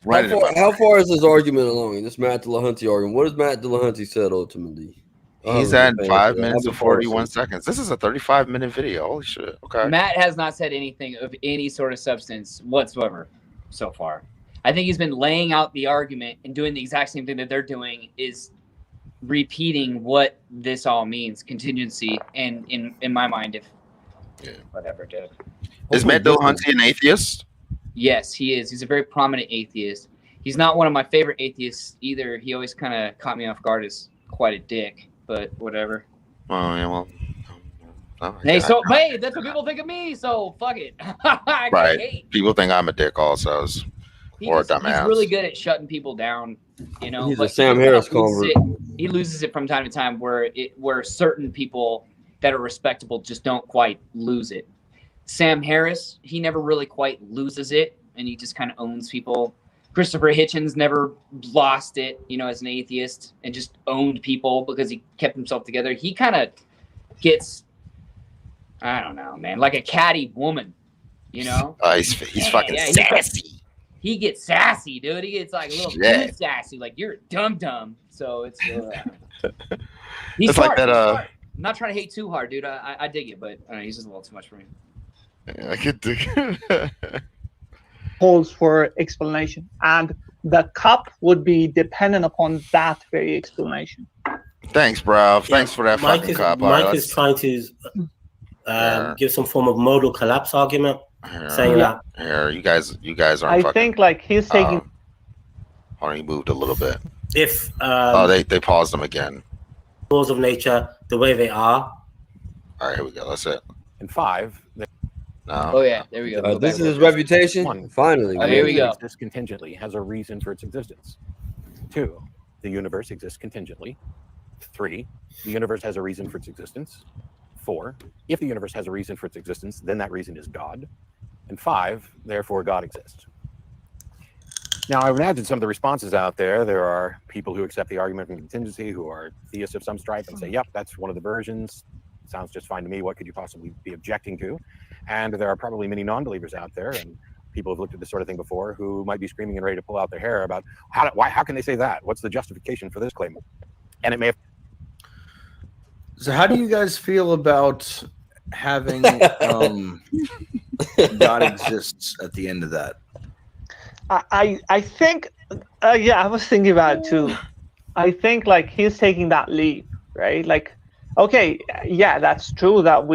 How far is this argument along? This Matt Dillahunty argument. What has Matt Dillahunty said ultimately? He's at 5 minutes and 41 seconds. This is a 35-minute video. Holy shit. Okay. Matt has not said anything of any sort of substance whatsoever so far. I think he's been laying out the argument and doing the exact same thing that they're doing, is repeating what this all means, contingency, and in my mind, whatever, dude. Is Matt Dillahunty an atheist? Yes, he is. He's a very prominent atheist. He's not one of my favorite atheists either. He always kind of caught me off guard as quite a dick, but whatever. Oh yeah, well. Hey, hey, that's what people think of me. So fuck it. Right. Hate. People think I'm a dick also, or a dumbass. He's really good at shutting people down. You know, he's a Sam Harris convert. He loses it from time to time, where certain people that are respectable just don't quite lose it. Sam Harris, he never really quite loses it, and he just kind of owns people. Christopher Hitchens never lost it, you know, as an atheist, and just owned people because he kept himself together. He kind of gets, I don't know, man, like a catty woman, you know? He's fucking sassy. He gets sassy, dude. He gets like a little bit sassy, like you're dumb. So it's he's it's smart. Like that. I'm not trying to hate too hard, dude. I dig it, but he's just a little too much for me. I could dig it. Holds for explanation, and the cup would be dependent upon that very explanation. Thanks, bro. Thanks for that fucking cup. Mike is trying to give some form of modal collapse argument, saying that. Here, you guys aren't. I think like he's taking. Hold on, he moved a little bit. If they paused them again. Laws of nature, the way they are. All right, here we go. That's it. And 5. No. Oh yeah, there we go. This is his reputation. 1. Finally, here we go. Exists contingently, has a reason for its existence. 2. The universe exists contingently. 3. The universe has a reason for its existence. 4. If the universe has a reason for its existence, then that reason is God. And 5. Therefore, God exists. Now, I imagine some of the responses out there. There are people who accept the argument from contingency, who are theists of some stripe, and say, "Yep, that's one of the versions. Sounds just fine to me. What could you possibly be objecting to?" And there are probably many non-believers out there, and people have looked at this sort of thing before, who might be screaming and ready to pull out their hair about how can they say that? What's the justification for this claim? And it may have. So, how do you guys feel about having God exists at the end of that? I think, I was thinking about it too. I think like he's taking that leap, right? Like, okay, yeah, that's true that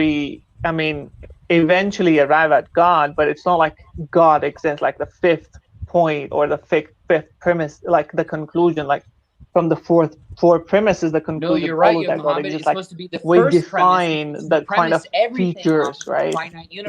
eventually arrive at God, but it's not like God exists, like the fifth point or the fifth premise, like the conclusion, like from the four premises, the conclusion. No, you're right. That God It's exists. supposed to be the we first define premise. the kind of features, right?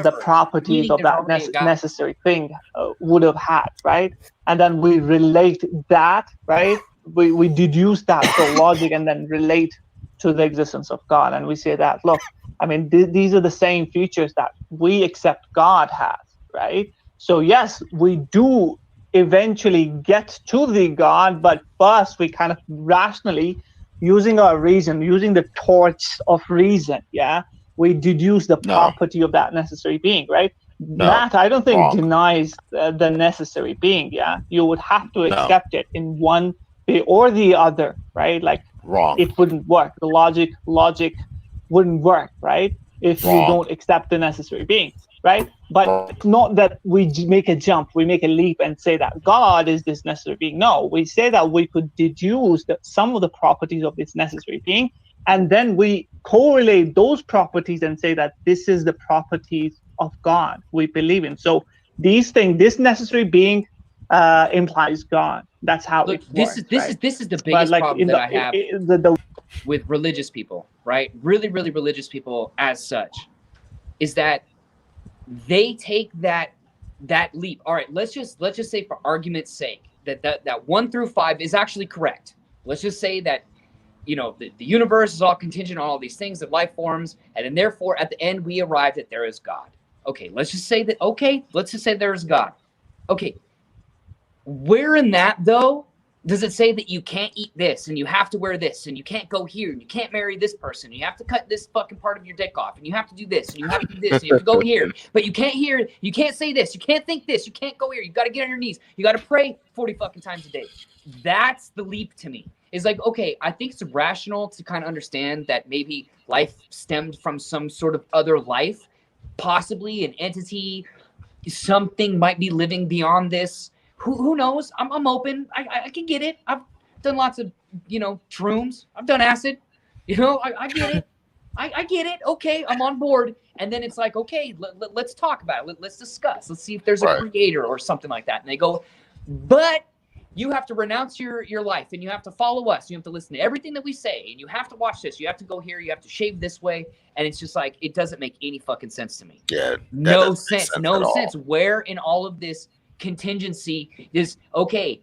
The properties of that necessary thing would have had, right? And then we relate that, right? We deduce that from logic and then relate to the existence of God, and we say that, look, these are the same features that we accept God has, right? So yes, we do eventually get to the God, but first we kind of rationally, using our reason, using the torch of reason, we deduce the property of that necessary being, right? That I don't think denies the necessary being. You would have to accept it in one way or the other, right? Like it wouldn't work. The logic wouldn't work, right? If you don't accept the necessary being, right? But not that we make a jump, we make a leap and say that God is this necessary being. No, we say that we could deduce some of the properties of this necessary being, and then we correlate those properties and say that this is the properties of God we believe in. So these things, this necessary being implies God. That's how it works. This is the biggest problem that I have with religious people, right? Really, really religious people as such, is that they take that leap. All right, let's just say for argument's sake that 1 through 5 is actually correct. Let's just say that the universe is all contingent on all these things, the life forms, and then therefore at the end we arrive that there is God. Okay, let's just say that. Okay, let's just say there is God. Okay, where in that though does it say that you can't eat this and you have to wear this and you can't go here and you can't marry this person and you have to cut this fucking part of your dick off and you have to do this and you have to do this and you have to go here, but you can't say this, you can't think this, you can't go here, you got to get on your knees, you got to pray 40 fucking times a day. That's the leap to me. It's like, okay, I think it's rational to kind of understand that maybe life stemmed from some sort of other life, possibly an entity, something might be living beyond this. Who knows? I'm open. I can get it. I've done lots of, shrooms. I've done acid. I get it. I get it. Okay, I'm on board. And then it's like, okay, let's talk about it. Let's discuss. Let's see if there's a creator or something like that. And they go, but you have to renounce your life and you have to follow us. You have to listen to everything that we say and you have to watch this. You have to go here. You have to shave this way. And it's just like, it doesn't make any fucking sense to me. Yeah. No sense. No sense. Where in all of this contingency is, okay,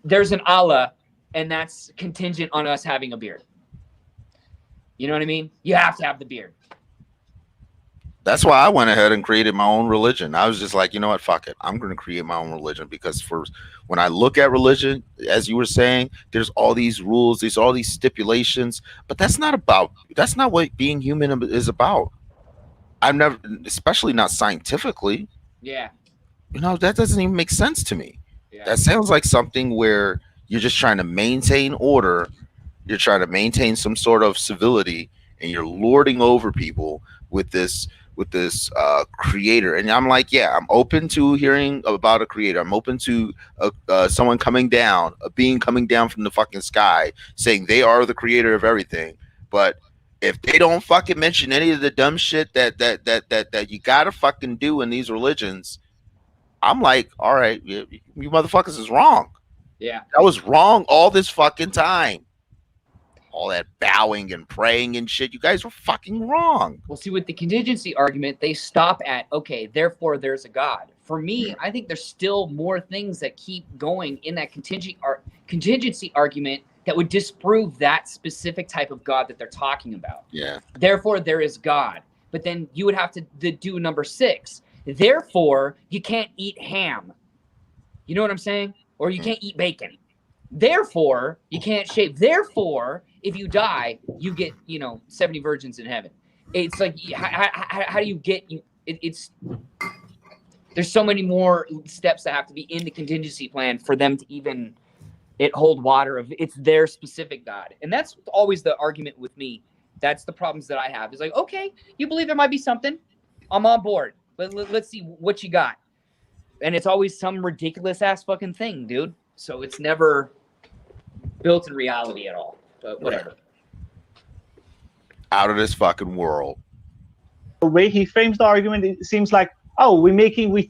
there's an Allah and that's contingent on us having a beard. You know what I mean? You have to have the beard. That's why I went ahead and created my own religion. I was just like, you know what? Fuck it. I'm going to create my own religion because when I look at religion, as you were saying, there's all these rules, there's all these stipulations, but that's not what being human is about. I've never, especially not scientifically. Yeah. You know, that doesn't even make sense to me. Yeah. That sounds like something where you're just trying to maintain order. You're trying to maintain some sort of civility and you're lording over people with this creator. And I'm like, yeah, I'm open to hearing about a creator. I'm open to someone coming down, a being coming down from the fucking sky saying they are the creator of everything. But if they don't fucking mention any of the dumb shit that you gotta fucking do in these religions, I'm like, all right, you motherfuckers is wrong. Yeah. That was wrong all this fucking time. All that bowing and praying and shit. You guys were fucking wrong. Well, see, with the contingency argument, they stop at, okay, therefore there's a God. For me, I think there's still more things that keep going in that contingency argument that would disprove that specific type of God that they're talking about. Yeah. Therefore, there is God. But then you would have to do number 6. Therefore, you can't eat ham. You know what I'm saying? Or you can't eat bacon. Therefore, you can't shave. Therefore, if you die, you get, 70 virgins in heaven. It's like, how do you get, there's so many more steps that have to be in the contingency plan for them to even hold water of, it's their specific God. And that's always the argument with me. That's the problems that I have. It's like, okay, you believe there might be something. I'm on board. Let's see what you got. And it's always some ridiculous ass fucking thing, dude. So it's never built in reality at all. But whatever. Out of this fucking world. The way he frames the argument, it seems like, oh, we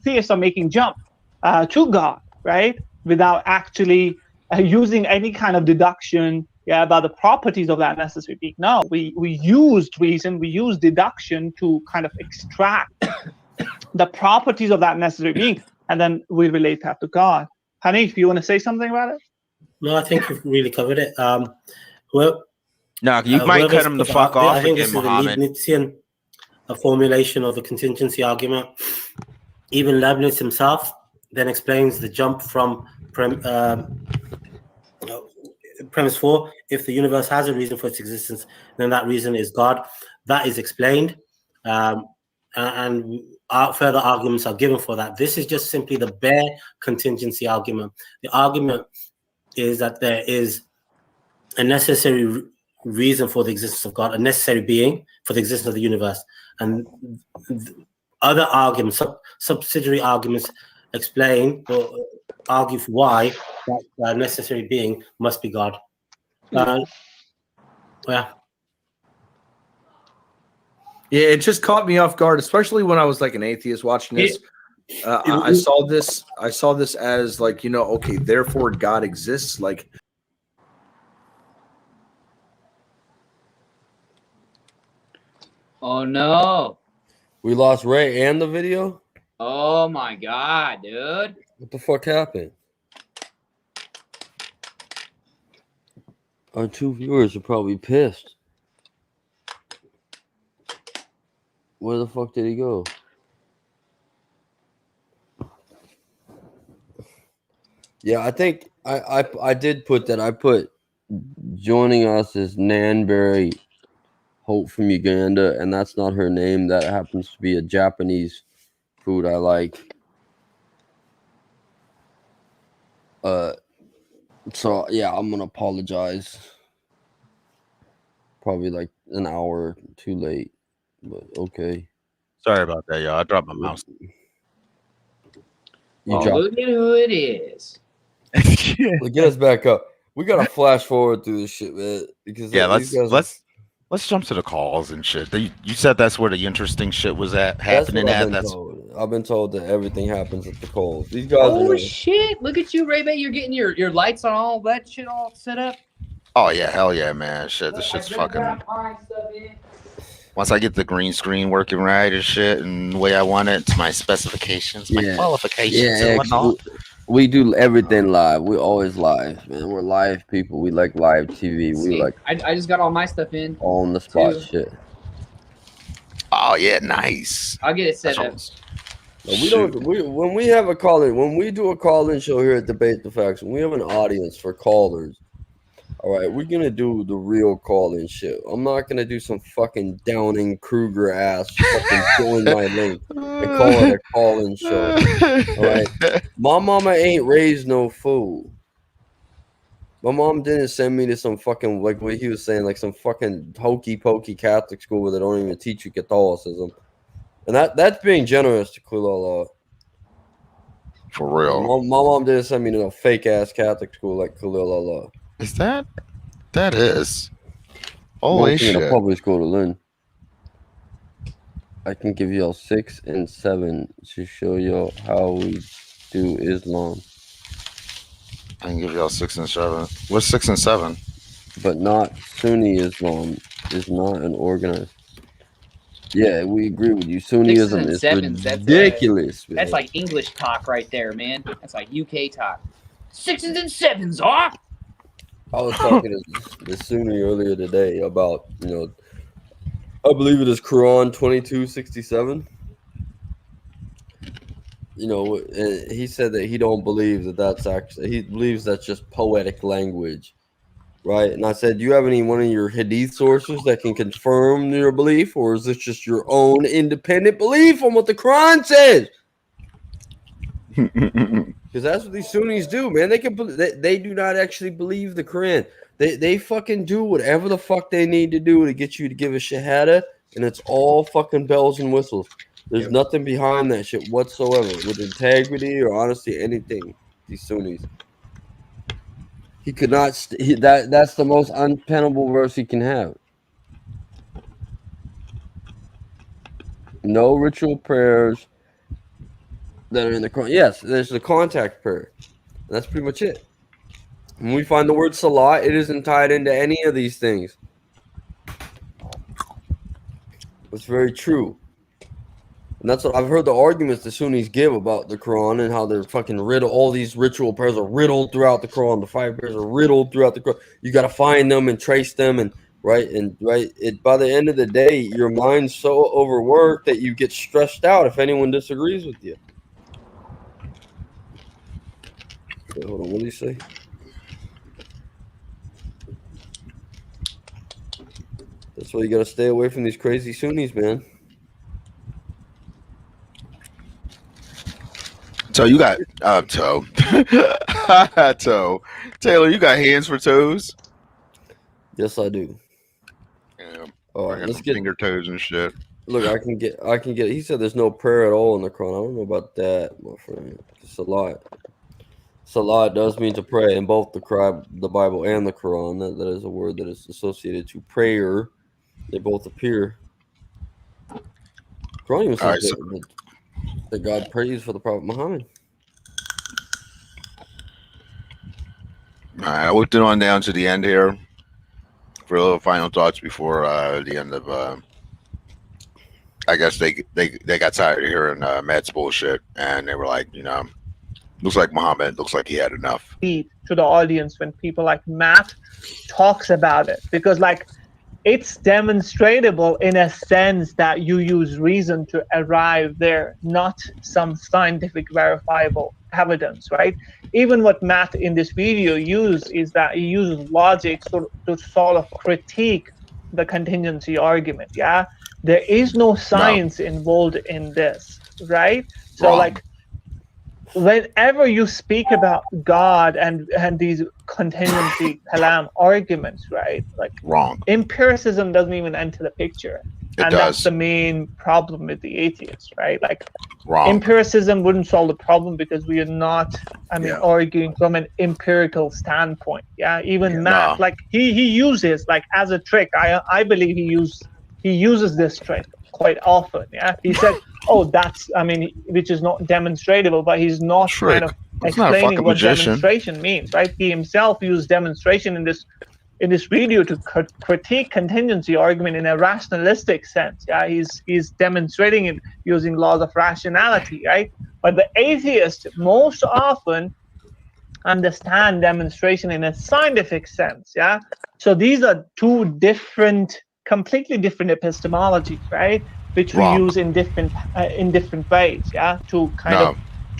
theists are making jump to God, right? Without actually using any kind of deduction about the properties of that necessary being. No, we used reason, we used deduction to kind of extract the properties of that necessary being, and then we relate that to God. Hanif, you want to say something about it? No, I think you've really covered it. No, you might cut him the fuck off I think again, this is Muhammad. a Leibnizian formulation of the contingency argument. Even Leibniz himself then explains the jump from premise 4. If the universe has a reason for its existence, then that reason is God. That is explained. And further arguments are given for that. This is just simply the bare contingency argument. The argument is that there is a necessary reason for the existence of God, a necessary being for the existence of the universe. And other arguments, subsidiary arguments, explain or argue for why that necessary being must be God. Yeah. Yeah, it just caught me off guard, especially when I was like an atheist watching this. I saw this as like, okay, therefore God exists. Like, oh no, we lost Ray and the video. Oh my god, dude! What the fuck happened? Our 2 viewers are probably pissed. Where the fuck did he go? Yeah, I think I did put that. I put joining us is Nanberry Hope from Uganda, and that's not her name. That happens to be a Japanese food I like. So yeah, I'm gonna apologize. Probably like an hour too late, but okay. Sorry about that, y'all. I dropped my mouse. Look at who it is. Get us back up. We gotta flash forward through this shit, man. Because yeah, let's let's jump to the calls and shit. You said that's where the interesting shit was That's happening what at. I've been told that everything happens at the calls. These guys. Oh shit! Look at you, Ray-Bay. You're getting your lights on, all that shit all set up. Oh yeah, hell yeah, man. Shit, this shit's fucking. Once I get the green screen working right and shit, and the way I want it, to my specifications, my qualifications, and whatnot. We do everything live. We always live, man. We're live people. We like live TV. We like. I just got all my stuff in. On the spot too. shit. Oh yeah, nice. I'll get it set up. When we have a call-in, when we do a call-in show here at Debate the Facts, when we have an audience for callers, all right, we're gonna do the real call-in shit. I'm not gonna do some fucking Downing Kruger ass fucking join my link and call it a call-in show. All right, my mama ain't raised no fool. My mom didn't send me to some fucking, like what he was saying, like some fucking hokey pokey Catholic school where they don't even teach you Catholicism. And that's being generous to Kulala. For real. My mom didn't send me to no fake ass Catholic school like Kulala. Is that is? Holy shit. In a public school to learn. I can give y'all 6 and 7 to show y'all how we do Islam. I can give y'all 6 and 7. What's 6 and 7? But not Sunni Islam is not an organized. Yeah, we agree with you. Sunniism is ridiculous. That's like English talk right there, man. That's like UK talk. 6s and 7s, off. I was talking to the Sunni earlier today about, I believe it is Quran 2267. And he said that he don't believe that that's actually, he believes that's just poetic language, right? And I said, do you have one of your hadith sources that can confirm your belief, or is this just your own independent belief on what the Quran says? Because that's what these Sunnis do, man. They do not actually believe the Quran. They fucking do whatever the fuck they need to do to get you to give a shahada, and it's all fucking bells and whistles. There's nothing behind that shit whatsoever with integrity or honesty, anything. These Sunnis. He could not. That's the most unpennable verse he can have. No ritual prayers that are in the Quran. Yes, there's the contact prayer. And that's pretty much it. When we find the word salah, it isn't tied into any of these things. It's very true. And that's what I've heard the arguments the Sunnis give about the Quran and how they're fucking riddled. All these ritual prayers are riddled throughout the Quran. The 5 prayers are riddled throughout the Quran. You got to find them and trace them, and by the end of the day, your mind's so overworked that you get stressed out if anyone disagrees with you. Okay, hold on, what did he say? That's why you got to stay away from these crazy Sunnis, man. So you got toe. Toe. Taylor, you got hands for toes? Yes, I do. Yeah. Let's get finger toes and shit. Look, I can get. He said there's no prayer at all in the Quran. I don't know about that, my friend. Salah does mean to pray in both the Bible and the Quran. That is a word that is associated to prayer. They both appear. Quran even says that God prays for the Prophet Muhammad. All right, I looked it on down to the end here for a little final thoughts before the end of. I guess they got tired of hearing Matt's bullshit, and they were like, looks like Muhammad looks like he had enough. To the audience when people like Matt talks about it, because it's demonstratable in a sense that you use reason to arrive there, not some scientific verifiable evidence, right? Even what Matt in this video used is that he uses logic to sort of critique the contingency argument. Yeah, there is no science involved in this, right? So whenever you speak about God and these contingency kalam arguments, right? Wrong. Empiricism doesn't even enter the picture. It does. That's the main problem with the atheists, right? Empiricism wouldn't solve the problem because we are not, arguing from an empirical standpoint. Yeah, even math, like he uses like as a trick. I believe he uses this trick quite often. Yeah, he said, "Oh, that's which is not demonstratable," but he's not kind of explaining what demonstration means, right? He himself used demonstration in this video to critique contingency argument in a rationalistic sense. Yeah, he's demonstrating it using laws of rationality, right? But the atheist most often understand demonstration in a scientific sense. Yeah, so these are two completely different epistemologies, right? Which we use in different ways. Yeah, to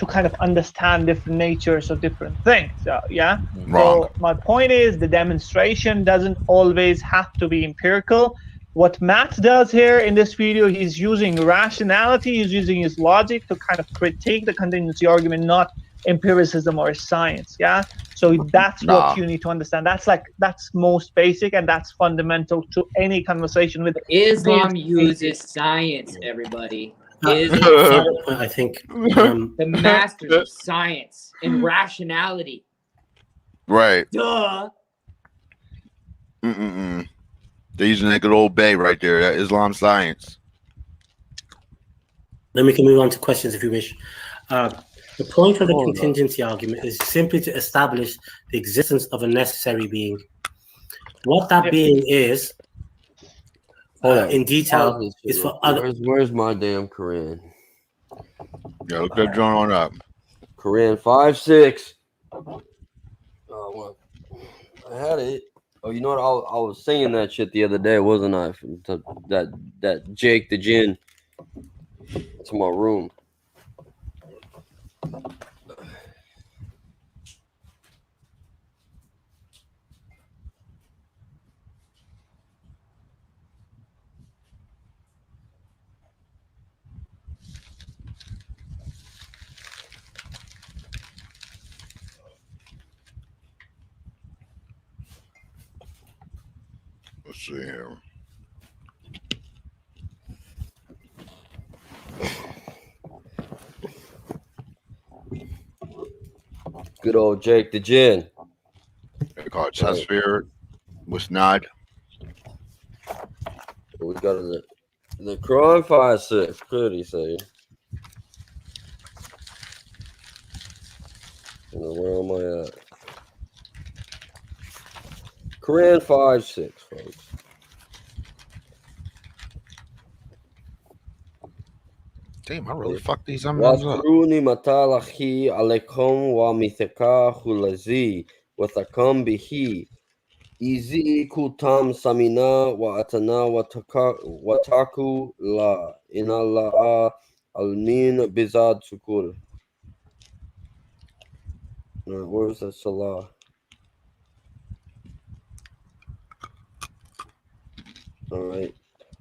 kind of understand different natures of different things. Yeah. So my point is the demonstration doesn't always have to be empirical. What Matt does here in this video, he's using rationality, he's using his logic to kind of critique the contingency argument, not empiricism or science. Yeah. So that's what you need to understand. That's most basic and that's fundamental to any conversation with Islam uses science, everybody. I think the masters of science and rationality. Right. Duh. They're using that good old bay right there, that Islam science. Then we can move on to questions if you wish. The point of the contingency argument is simply to establish the existence of a necessary being. What that being is, in detail, is for other. Where's my damn Quran? Yeah, look that drawing on up. Quran 5:6. Oh, well, I had it. Oh, you know what? I was singing that shit the other day, wasn't I? That Jake the Jinn to my room. Let's see here. Good old Jake the Jinn. They call it Tasfir Musnad. We got the Quran 5:6. Could he say? Where am I at? Quran 5:6, folks. Damn, I really fucked these unknowns up. Wasruni matalahi alekom wa mitheka hulazi wathakam bihi. Izi kutam samina wa atana wataku la inala almin bizad sukur. Where's the salah? All right.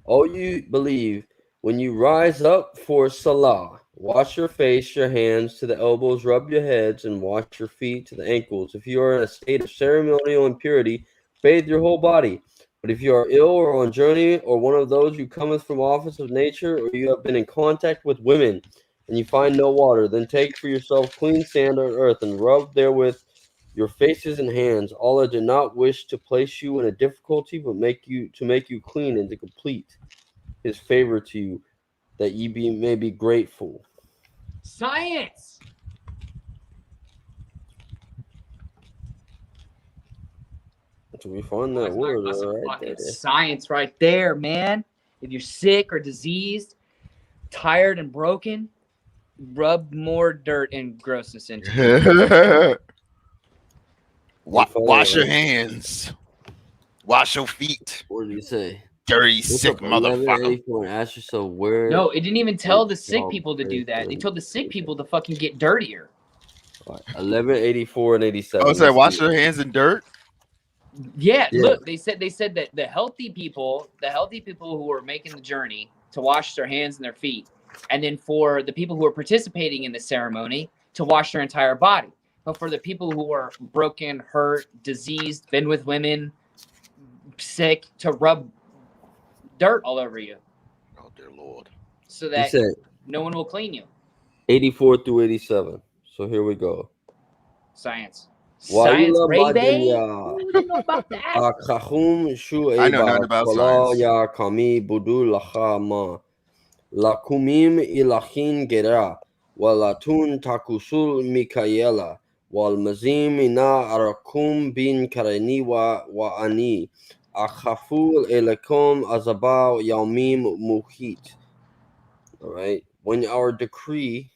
Oh, you believe when you rise up for salah, wash your face, your hands to the elbows, rub your heads, and wash your feet to the ankles. If you are in a state of ceremonial impurity, bathe your whole body. But if you are ill or on journey, or one of those who cometh from office of nature, or you have been in contact with women, and you find no water, then take for yourself clean sand or earth, and rub therewith your faces and hands. Allah did not wish to place you in a difficulty, but make you clean and to complete His favor to you, that ye may be grateful. Science. So we find that word right there. Science right there, man. If you're sick or diseased, tired and broken, rub more dirt and grossness into it. Wash your hands. Wash your feet. What did he say? Dirty, sick motherfucker. Ask yourself where. No, it didn't even tell the sick people to do that. They told the sick people to fucking get dirtier. 1184 and 87. Oh, so wash their hands in dirt? Yeah, look, they said that the healthy people who were making the journey to wash their hands and their feet, and then for the people who are participating in the ceremony to wash their entire body. But for the people who are broken, hurt, diseased, been with women, sick, to rub dirt all over you. Oh dear Lord. So that no one will clean you. 84 through 87. So here we go. Science. Science, baby. You know about that? I know nothing about science. Ya kami budu lacha ma. Lakumim ilachin gera. Walatun takusul Mikaela. Wal mazim ina arakum bin kareni wa ani. Achaful elekom azaba yaumim muhit. All right. When our decree,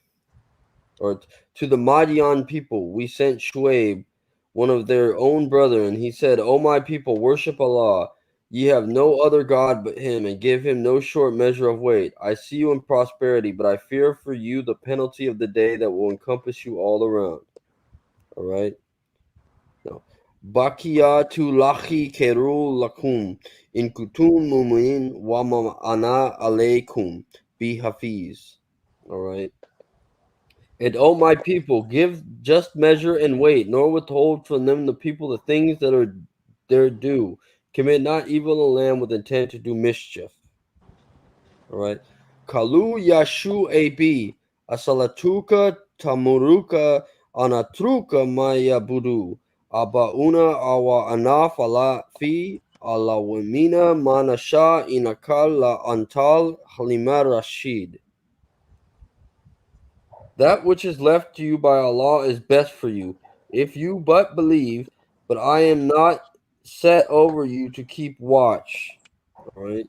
or to the Madian people, we sent Shuaib, one of their own brethren. He said, O my people, worship Allah. Ye have no other God but him, and give him no short measure of weight. I see you in prosperity, but I fear for you the penalty of the day that will encompass you all around. All right. No. Bakiyatu lachi kerul lakum in kutum mumin wa ana aleikum bihafiz. All right. And O my people, give just measure and weight, nor withhold from them the people the things that are their due. Commit not evil in the land with intent to do mischief. All right. Kalu yashu ab asalatuka tamuruka anatruka maya budu abauna awa anaf ala fi alawimina manasha inakal la antal halima rashid. That which is left to you by Allah is best for you, if you but believe, but I am not set over you to keep watch. All right.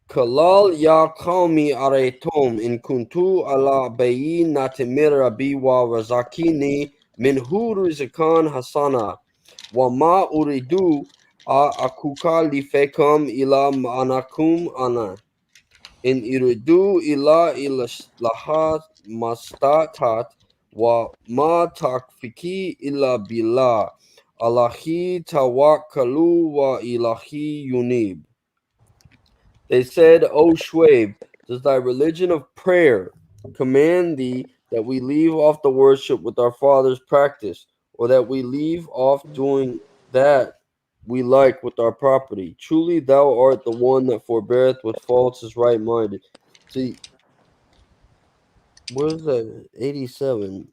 Kalal ya qawmi aretum in kuntu ala bayin natimir rabi wa razakini min hu rizqan hasana wa ma uridu akuka lifekum ila ma'anakum ana. In iridu ila ilahat mastatat wa ma takfiki illa billah. Allahi tawakkalu wa ilahi yunib. They said, O Shuaib, does thy religion of prayer command thee that we leave off the worship with our fathers' practice, or that we leave off doing that we like with our property? Truly thou art the one that forbeareth with faults is right-minded. See, where's that? 87.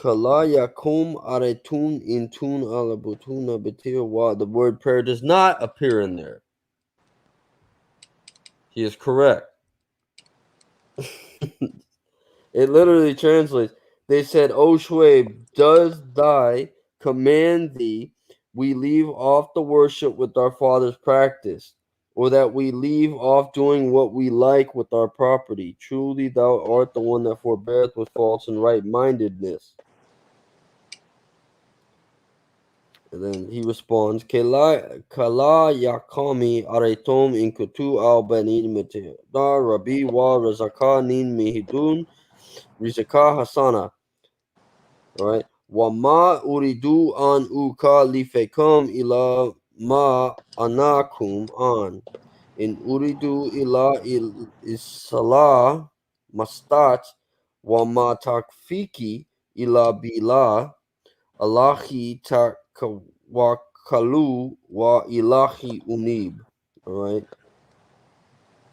Kala yakum aretun intun alabutuna betir wa. The word prayer does not appear in there. He is correct. It literally translates. They said, O Shuaib, does thy command thee we leave off the worship with our father's practice, or that we leave off doing what we like with our property? Truly thou art the one that forbeareth with faults and right-mindedness. And then he responds, Kala yakami aretom in kutu al banin metir. Da Rabbi wa razaka nin mihidun rizaka hasana. All right. Wa ma uridu an uka lifekum ila ma anakum an. In uridu ila isala mastat wa ma takfiki ila bila Allahi tawakkalu wa ilahi unib. All right.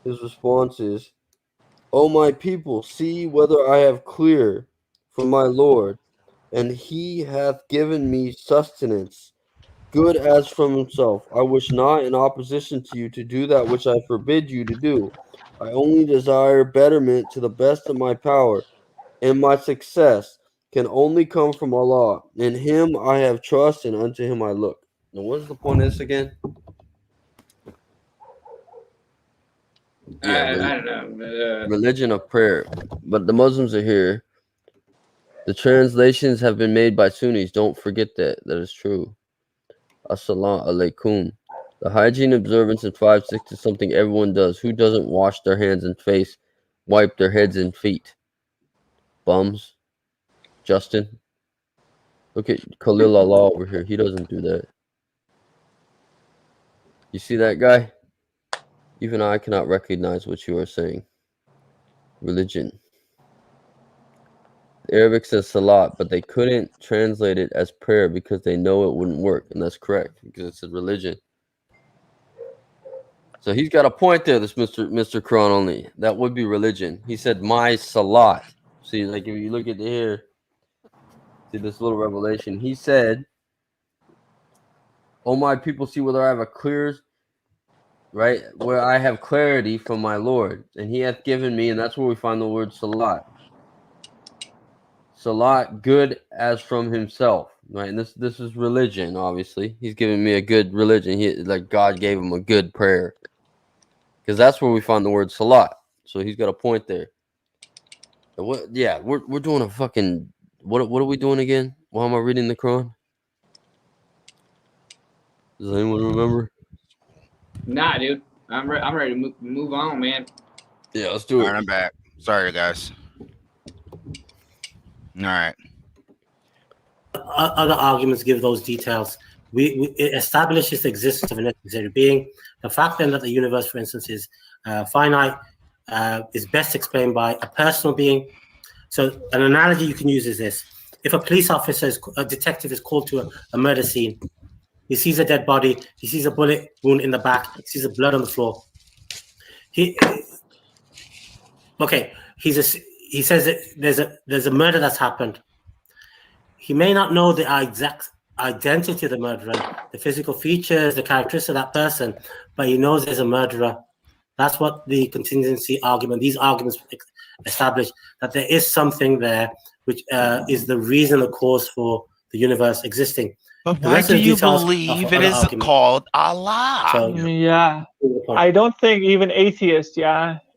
His response is, O my people, see whether I have clear from my Lord, and he hath given me sustenance, good as from himself. I wish not in opposition to you to do that which I forbid you to do. I only desire betterment to the best of my power, and my success can only come from Allah. In him I have trust, and unto him I look. Now, what's the point of this again? I don't know. Religion of prayer. But the Muslims are here. The translations have been made by Sunnis. Don't forget that. That is true. Assalamu alaikum. The hygiene observance in 5-6 is something everyone does. Who doesn't wash their hands and face, wipe their heads and feet? Bums. Justin. Look at Khalil Allah over here. He doesn't do that. You see that guy? Even I cannot recognize what you are saying. Religion. The Arabic says salat, but they couldn't translate it as prayer because they know it wouldn't work. And that's correct, because it's a religion. So he's got a point there, this Mr. Quran only. That would be religion. He said, my salat. See, like if you look at here, see this little revelation. He said, "Oh my people, see whether I have a clear, right, where I have clarity from my Lord, and He hath given me," and that's where we find the word salat. Salat, good as from Himself, right? And this is religion. Obviously, He's giving me a good religion. Like God gave him a good prayer, because that's where we find the word salat. So he's got a point there. What? Yeah, we're doing a fucking what are we doing again? Why am I reading the Quran? Does anyone remember? Nah, dude. I'm ready to move on, man. Yeah, let's do it. All right, I'm back. Sorry, guys. All right. Other arguments give those details. It establishes the existence of a necessary being. The fact then that the universe, for instance, is finite is best explained by a personal being. So an analogy you can use is this. If a police officer, a detective is called to a murder scene, he sees a dead body, he sees a bullet wound in the back, he sees the blood on the floor. He says that there's a murder that's happened. He may not know the exact identity of the murderer, the physical features, the characteristics of that person, but he knows there's a murderer. That's what the contingency argument, these arguments establish, that there is something there which is the reason, the cause for the universe existing. But why do you believe it is called Allah? So, yeah, I don't think even atheists,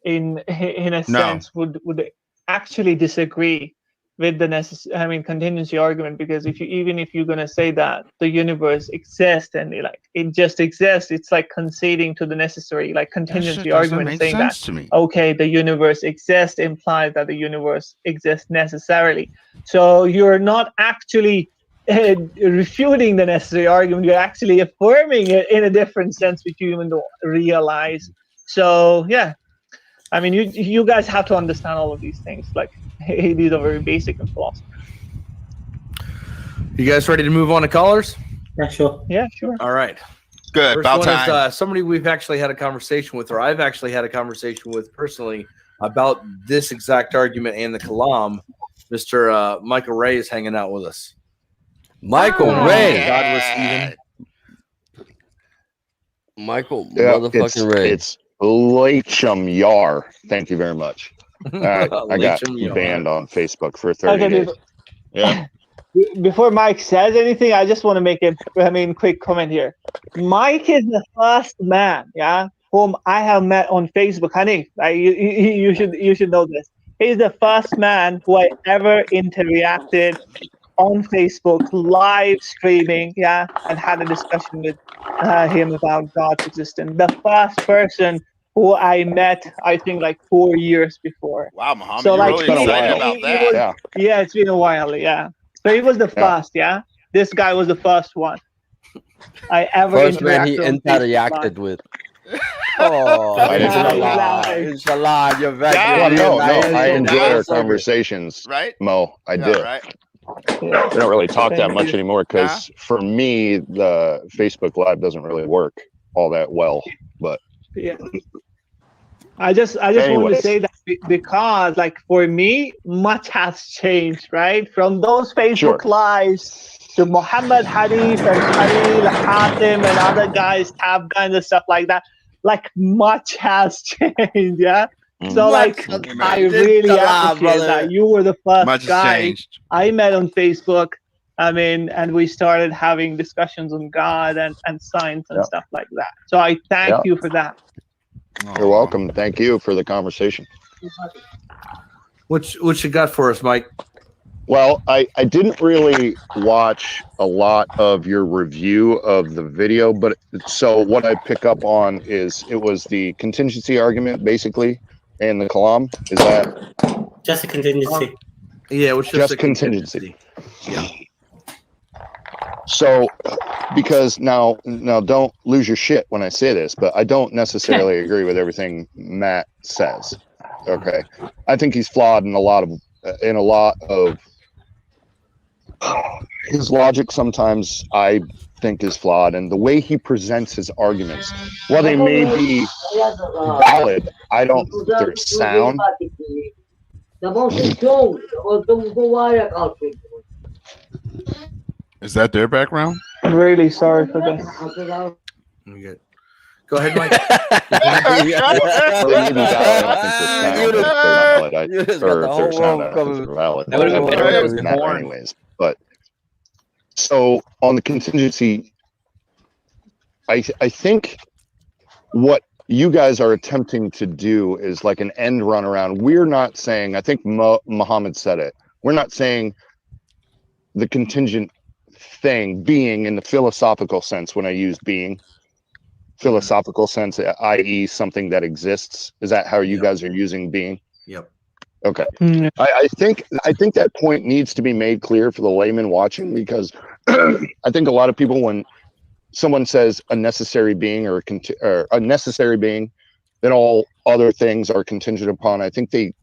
in a sense, would actually disagree with the contingency argument, because if you're gonna say that the universe exists and it just exists, it's like conceding to the necessary contingency argument, saying that okay, the universe exists implies that the universe exists necessarily. So you're not actually refuting the necessary argument, you're actually affirming it in a different sense, which you even don't realize. So yeah, I mean, you guys have to understand all of these things. These are very basic in philosophy. You guys ready to move on to callers? Yeah, sure. Yeah, sure. All right. Good. First about one time. is somebody we've actually had a conversation with, or I've actually had a conversation with personally about this exact argument and the Kalam. Mr. Michael Ray is hanging out with us. Michael Ray. Godless Eden. Michael motherfucking Ray. It's Lachum Yar. Thank you very much. I got banned on Facebook for 30 days. Yeah. Before Mike says anything, I just want to make a quick comment here. Mike is the first man, whom I have met on Facebook. Honey, you should know this. He's the first man who I ever interacted on Facebook, live streaming, and had a discussion with him about God's existence. The first person who I met, I think, 4 years before. Wow, Muhammad, so, you're really excited about that. Yeah, it's been a while, So he was the first, This guy was the first one I ever interacted with. Oh, inshallah, you're very I enjoy our conversations, right, Mo? I did. Right. We don't really talk that much anymore because for me, the Facebook Live doesn't really work all that well. But I just wanted to say that because, for me, much has changed, right? From those Facebook Lives to Muhammad Harif and Khalil Hatim and other guys, Tab guys and stuff like that. Much has changed, So, I really appreciate that. You were the first guy I met on Facebook. And we started having discussions on God and science and stuff like that. So I thank you for that. You're welcome. Thank you for the conversation. What you got for us, Mike? Well, I didn't really watch a lot of your review of the video, but so what I pick up on is it was the contingency argument, basically, and the Kalam. Is that just a contingency? Yeah, it was just a contingency. Yeah. So, because now don't lose your shit when I say this, but I don't necessarily agree with everything Matt says. Okay, I think he's flawed in a lot of his logic. Sometimes I think is flawed, and the way he presents his arguments, while they may be valid, I don't think they're sound. Is that their background? I'm really sorry for this. Good. Go ahead, Mike. They may be valid. I think their sound, if they're valid. Or their sound, I think they're valid. That would have been better if it was Matter porn. anyways. But so on the contingency, I think what you guys are attempting to do is like an end run around. We're not saying, I think Muhammad said it, we're not saying the contingent thing, being in the philosophical sense, when I use being, philosophical sense, i.e. something that exists. Is that how you guys are using being? Yep. Okay. I think that point needs to be made clear for the layman watching, because I think a lot of people, when someone says a necessary being or a necessary being, then all other things are contingent upon, I think they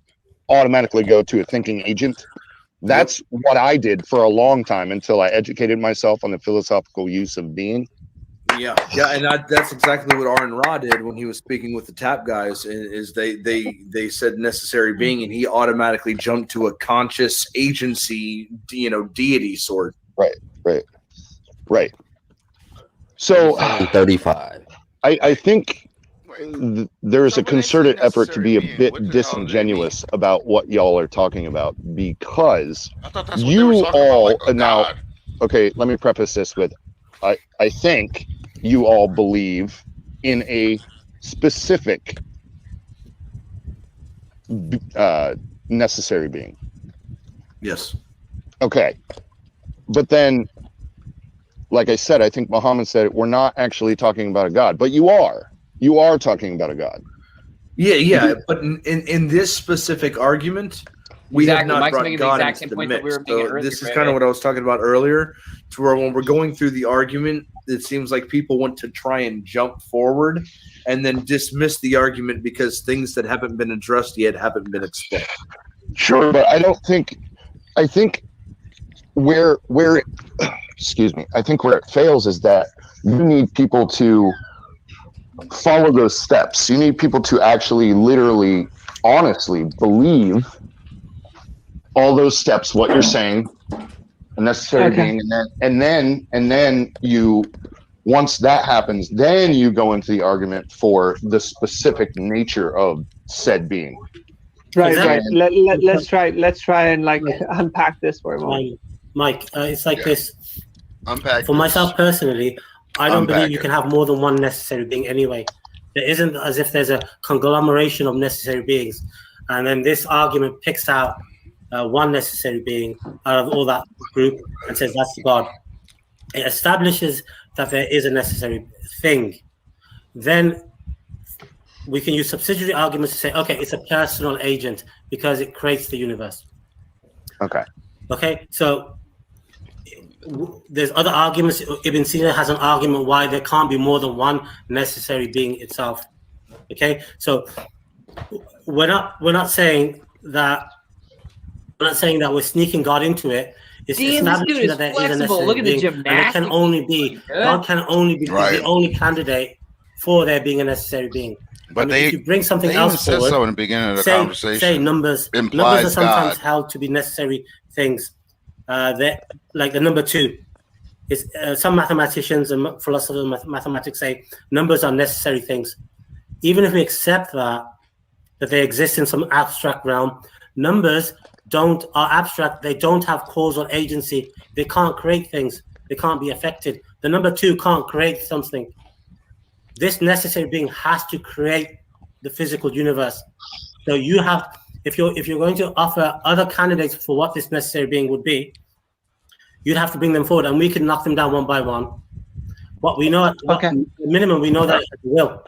automatically go to a thinking agent. That's what I did for a long time until I educated myself on the philosophical use of being. Yeah, and that's exactly what Aaron Ra did when he was speaking with the TAP guys. Is they said necessary being, and he automatically jumped to a conscious agency, deity sort. Right. So 35. I think there's a concerted effort to be a bit disingenuous about what y'all are talking about, because you all now. Okay, let me preface this with, I think you all believe in a specific necessary being. Yes. Okay. But then, like I said, I think Muhammad said, we're not actually talking about a God, but you are. You are talking about a God. Yeah. But in this specific argument, we have not Mike's brought making God the exact into same the point that mix. we were making earlier. This is kind of what I was talking about earlier, to where when we're going through the argument, it seems like people want to try and jump forward and then dismiss the argument because things that haven't been addressed yet haven't been explained. Sure, but I think where excuse me, I think where it fails is that you need people to follow those steps. You need people to actually, literally, honestly believe all those steps, what you're saying, a necessary being, and then you, once that happens, then you go into the argument for the specific nature of said being. Right. Let's try and like unpack this for a moment. Mike, it's like this. Unpack for this. myself personally, I don't Unpack believe you it. can have more than one necessary being anyway. There isn't as if there's a conglomeration of necessary beings, and then this argument picks out one necessary being out of all that group and says that's God. It establishes that there is a necessary thing. Then we can use subsidiary arguments to say, okay, it's a personal agent because it creates the universe. Okay, so there's other arguments. Ibn Sina has an argument why there can't be more than one necessary being itself. Okay, so we're not saying that we're sneaking God into it. It's establishing that there is a necessary Look at the being, and there can gymnastics. only be God can only be Right. the only candidate for there being a necessary being. But if you bring something they else even said forward, so in the beginning of the conversation. say numbers. Implies Numbers are sometimes God. held to be necessary things. Like the number 2 is some mathematicians and philosophers of mathematics say numbers are necessary things. Even if we accept that they exist in some abstract realm, numbers are abstract. They don't have causal agency. They can't create things. They can't be affected. The number 2 can't create something. This necessary being has to create the physical universe. So you have, if you're going to offer other candidates for what this necessary being would be, you'd have to bring them forward, and we can knock them down one by one. What we know, minimum, we know that it will.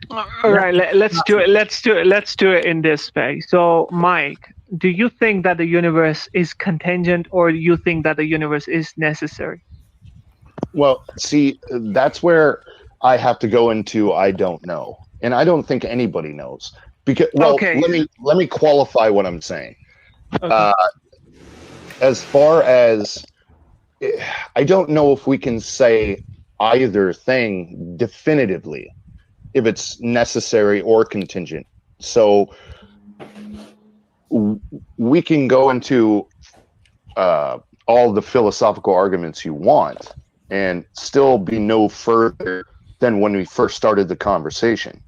All right, let's do it. Let's do it in this way. So, Mike, do you think that the universe is contingent, or do you think that the universe is necessary? Well, see, that's where I have to go into I don't know, and I don't think anybody knows, because let me qualify what I'm saying. As far as, I don't know if we can say either thing definitively, if it's necessary or contingent. So we can go into all the philosophical arguments you want and still be no further than when we first started the conversation.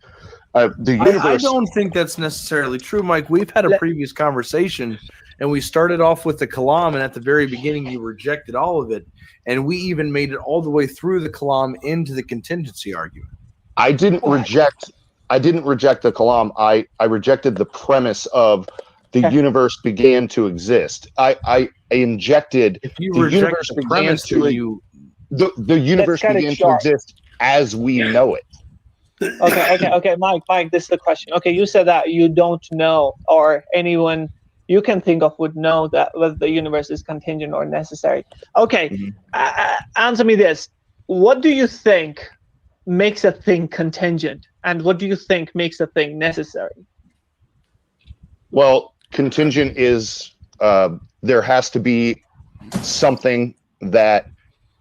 The universe. I don't think that's necessarily true, Mike. We've had a previous conversation, and we started off with the kalam, and at the very beginning, you rejected all of it, and we even made it all the way through the kalam into the contingency argument. I didn't reject the kalam. I rejected the premise of the universe began to exist. I injected if you the reject universe the began premise, to the universe began to exist as we know it. Okay, Mike, this is the question. Okay, you said that you don't know, or anyone you can think of would know that whether the universe is contingent or necessary. Okay, answer me this. What do you think makes a thing contingent, and what do you think makes a thing necessary? Well, contingent is there has to be something that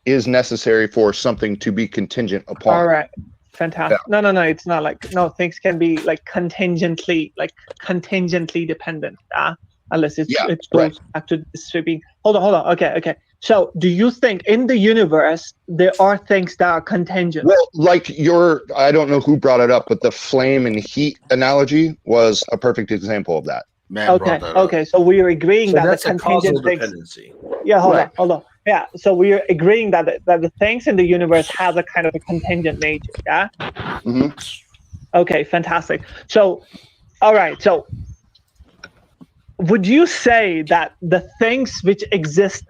is necessary for something to be contingent upon. All right. Fantastic. Yeah. No, it's not like things can be like contingently dependent. Unless it goes back to stripping. Hold on. Okay. So do you think in the universe there are things that are contingent? Well, like I don't know who brought it up, but the flame and heat analogy was a perfect example of that. Okay. So we are agreeing that that's the contingent a dependency. Yeah, hold on. Yeah, so we are agreeing that the things in the universe has a kind of a contingent nature. Yeah. Mm-hmm. Okay, fantastic. So, all right. So, would you say that the things which exist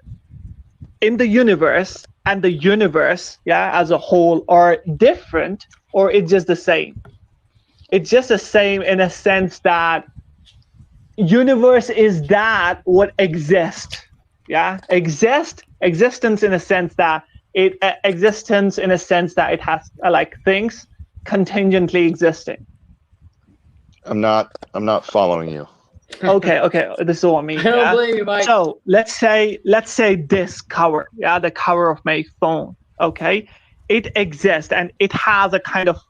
in the universe and the universe, as a whole, are different, or it's just the same? It's just the same in a sense that universe is that what exists. Yeah, existence in a sense that it has like things contingently existing. I'm not following you. Okay, this is what I mean. I don't blame you, Mike. So let's say this cover, the cover of my phone. Okay, it exists and it has a kind of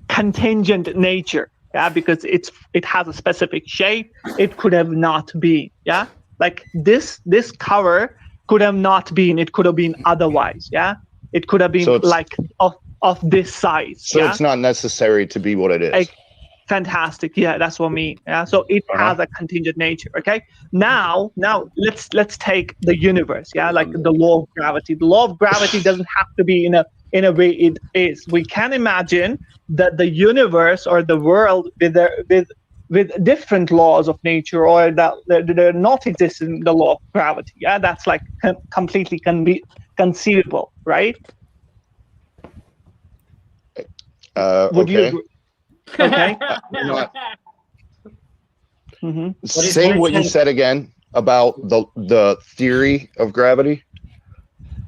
contingent nature. Yeah, because it has a specific shape. It could have not been. Yeah. Like this cover could have not been. It could have been otherwise. Yeah, it could have been like of this size. So it's not necessary to be what it is. Like, fantastic. Yeah, that's what I mean. Yeah, so it has a contingent nature. Okay. Now let's take the universe. Yeah, like the law of gravity. The law of gravity doesn't have to be in a way it is. We can imagine that the universe or the world with different laws of nature, or that they're not existing in the law of gravity. Yeah, that's like completely conceivable, right? Would you agree? Okay. Say what you said again about the theory of gravity.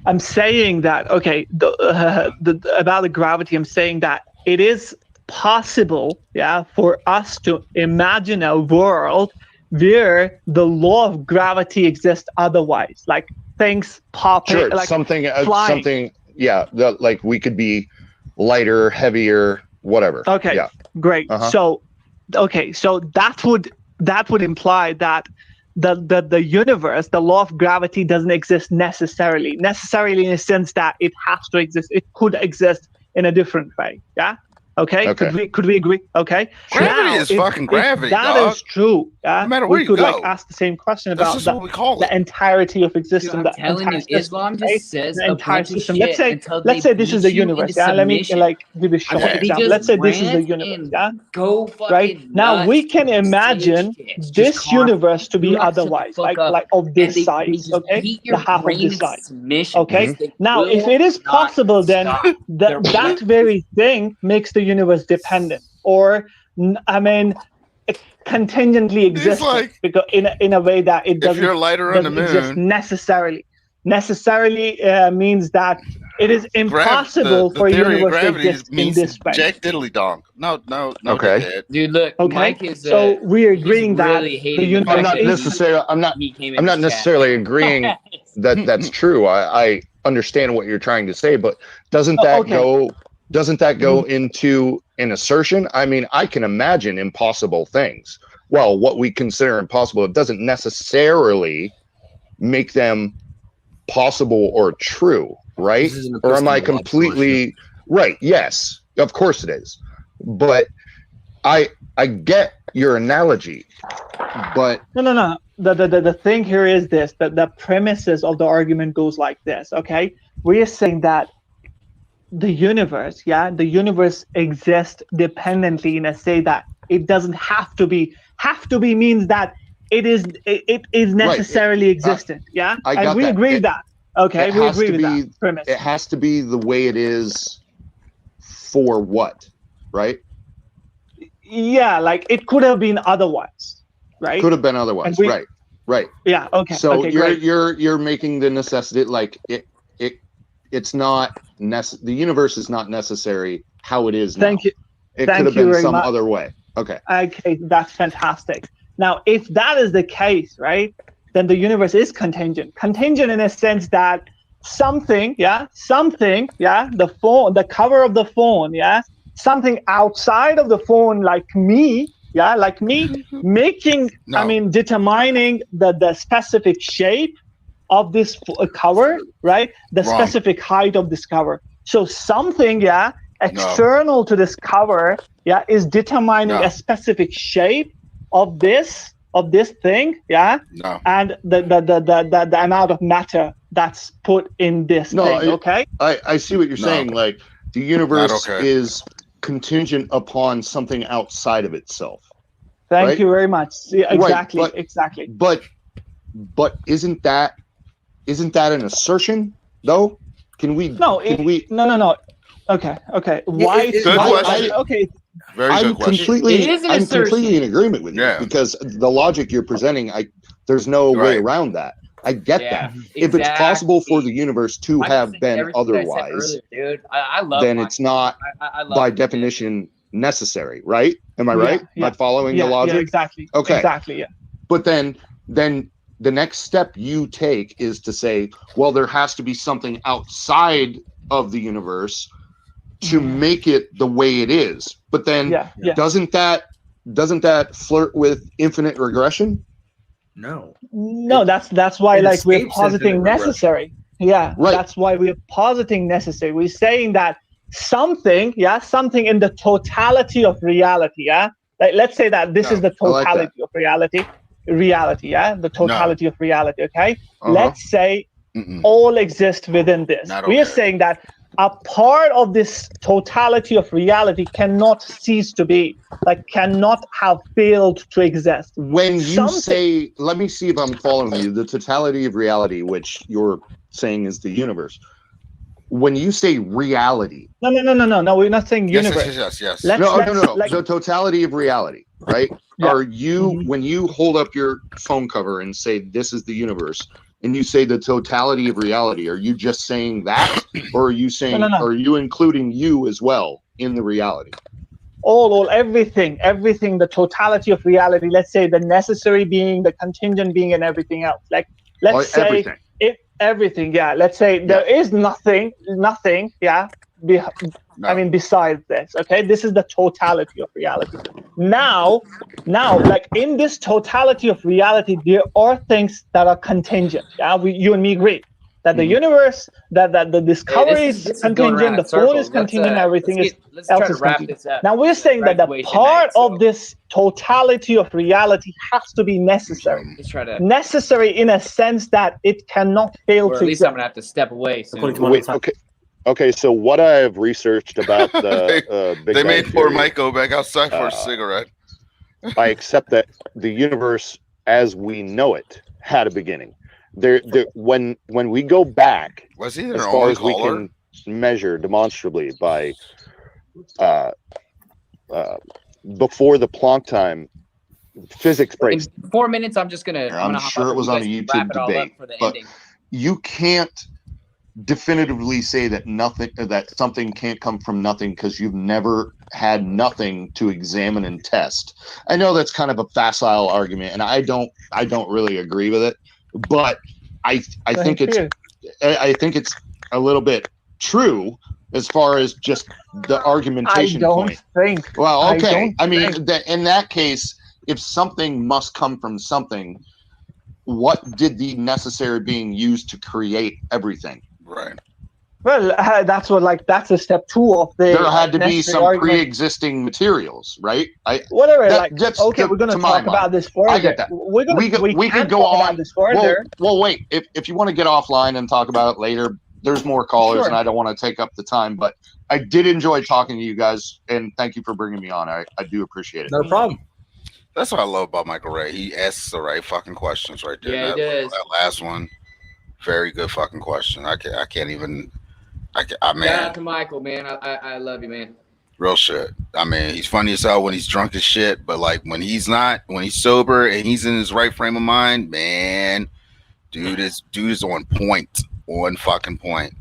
I'm saying that about the gravity. I'm saying that it is possible, for us to imagine a world where the law of gravity exists otherwise, like things popping, sure, like something, flying. like we could be lighter, heavier, whatever. Okay, yeah, great. So that would imply that the universe, the law of gravity doesn't exist necessarily in a sense that it has to exist. It could exist in a different way. Yeah. Okay. Could we agree? Okay. Gravity is fucking gravity. That is true. Yeah. No matter where we could you go. like ask the same question about the entirety of existence. Dude, I'm telling you, Islam just says the entire system. Let's say this is the universe. Yeah. Let me like give a short example. Let's say this is the universe. Yeah. Go fucking right now we can imagine this universe to be otherwise, like of this size. Okay. The half of this size. Okay. Now, if it is possible, then that very thing makes the universe dependent, or contingently existent, because in a way that it doesn't. If you're lighter on the moon, exist necessarily means that it is impossible for a universe to exist in this way. Jack Diddley Dong. No. Okay, dude, look. Okay, Mike is, so we're agreeing that really the universe. I'm not necessarily agreeing that that's true. I understand what you're trying to say, but doesn't that go into an assertion? I mean, I can imagine impossible things. well, what we consider impossible, it doesn't necessarily make them possible or true, right? Or am I completely right? Yes, of course it is. But I get your analogy, but no. The thing here is this: that the premises of the argument goes like this. Okay, we are saying that the universe, the universe exists dependently in a say that it doesn't have to be. Have to be means that it is necessarily existent. And we agree with that. Okay, we agree with that premise. It has to be the way it is for what, right? Yeah, like it could have been otherwise, right? Could have been otherwise, right. Yeah, okay. So okay, you're making the necessity, like it's not the universe is not necessary how it is now. Thank you. It could have been some other way. Okay. Okay, that's fantastic. Now, if that is the case, right, then the universe is contingent. Contingent in a sense that something, the phone, the cover of the phone, something outside of the phone, like me, making, determining the specific shape of this cover, right? The specific height of this cover. So something, external to this cover, is determining a specific shape of this thing, and the amount of matter that's put in this thing. Okay. I see what you're saying. Like the universe is contingent upon something outside of itself. Thank you very much. Yeah, exactly. Right, exactly. But isn't that an assertion though? No. Okay. Why? Good question. Okay. Very I'm good question. I'm completely in agreement with you because the logic you're presenting, there's no way around that. I get that. Exactly. If it's possible for the universe to have been otherwise, dude, I love then it's not by definition necessary, right? Am I right? Am I following the logic? Yeah, exactly. Okay. Exactly. Yeah. But then the next step you take is to say, well, there has to be something outside of the universe to make it the way it is. But then doesn't that flirt with infinite regression? No, that's why we're positing necessary. Yeah, right. That's why we're positing necessary. We're saying that something in the totality of reality, like let's say that this is the totality of reality, the totality of reality, okay? Let's say all exist within this. We are saying that a part of this totality of reality cannot cease to be, cannot have failed to exist. When you say, let me see if I'm following you, the totality of reality, which you're saying is the universe. When you say reality. No, we're not saying universe. Yes. No. The totality of reality, right? Yeah. Are you, when you hold up your phone cover and say, this is the universe, and you say the totality of reality, are you just saying that? Or are you saying, are you including you as well in the reality? All, everything, the totality of reality. Let's say the necessary being, the contingent being, and everything else. Let's say everything. Let's say there is nothing. Besides this, okay, this is the totality of reality. Now, in this totality of reality, there are things that are contingent. You and me agree that the universe, that the discovery is contingent, the phone is contingent, everything else is contingent. Now we're saying that the part of this totality of reality has to be necessary. Necessary in a sense that it cannot fail to exist. At least I'm gonna have to step away soon. Okay, so what I have researched about the Big they Bang made poor Theory, Mike go back outside for a cigarette. I accept that the universe as we know it had a beginning. When we go back, was he as far as we can measure demonstrably by before the Planck time, physics breaks. In 4 minutes, I'm gonna I'm sure it was on a YouTube debate, but you can't definitively say that something can't come from nothing because you've never had nothing to examine and test. I know that's kind of a facile argument, and I don't really agree with it, but I think it's a little bit true as far as just the argumentation point. Think. Well, okay. In that case, if something must come from something, what did the necessary being use to create everything? Right. Well, that's a step 2 of the. There had to be some argument. pre-existing materials, right? Whatever. Okay, we're going to talk about this further. I get that. We can go on. This further. Well, wait. If you want to get offline and talk about it later, there's more callers, and I don't want to take up the time. But I did enjoy talking to you guys, and thank you for bringing me on. I do appreciate it. No problem. That's what I love about Michael Ray. He asks the right fucking questions right there. Yeah, he does. That last one, very good fucking question. I can't even. Man. Shout out to Michael, man. I love you, man. Real shit. I mean, he's funny as hell when he's drunk as shit, but like when he's not, when he's sober and he's in his right frame of mind, man, dude is on point, on fucking point.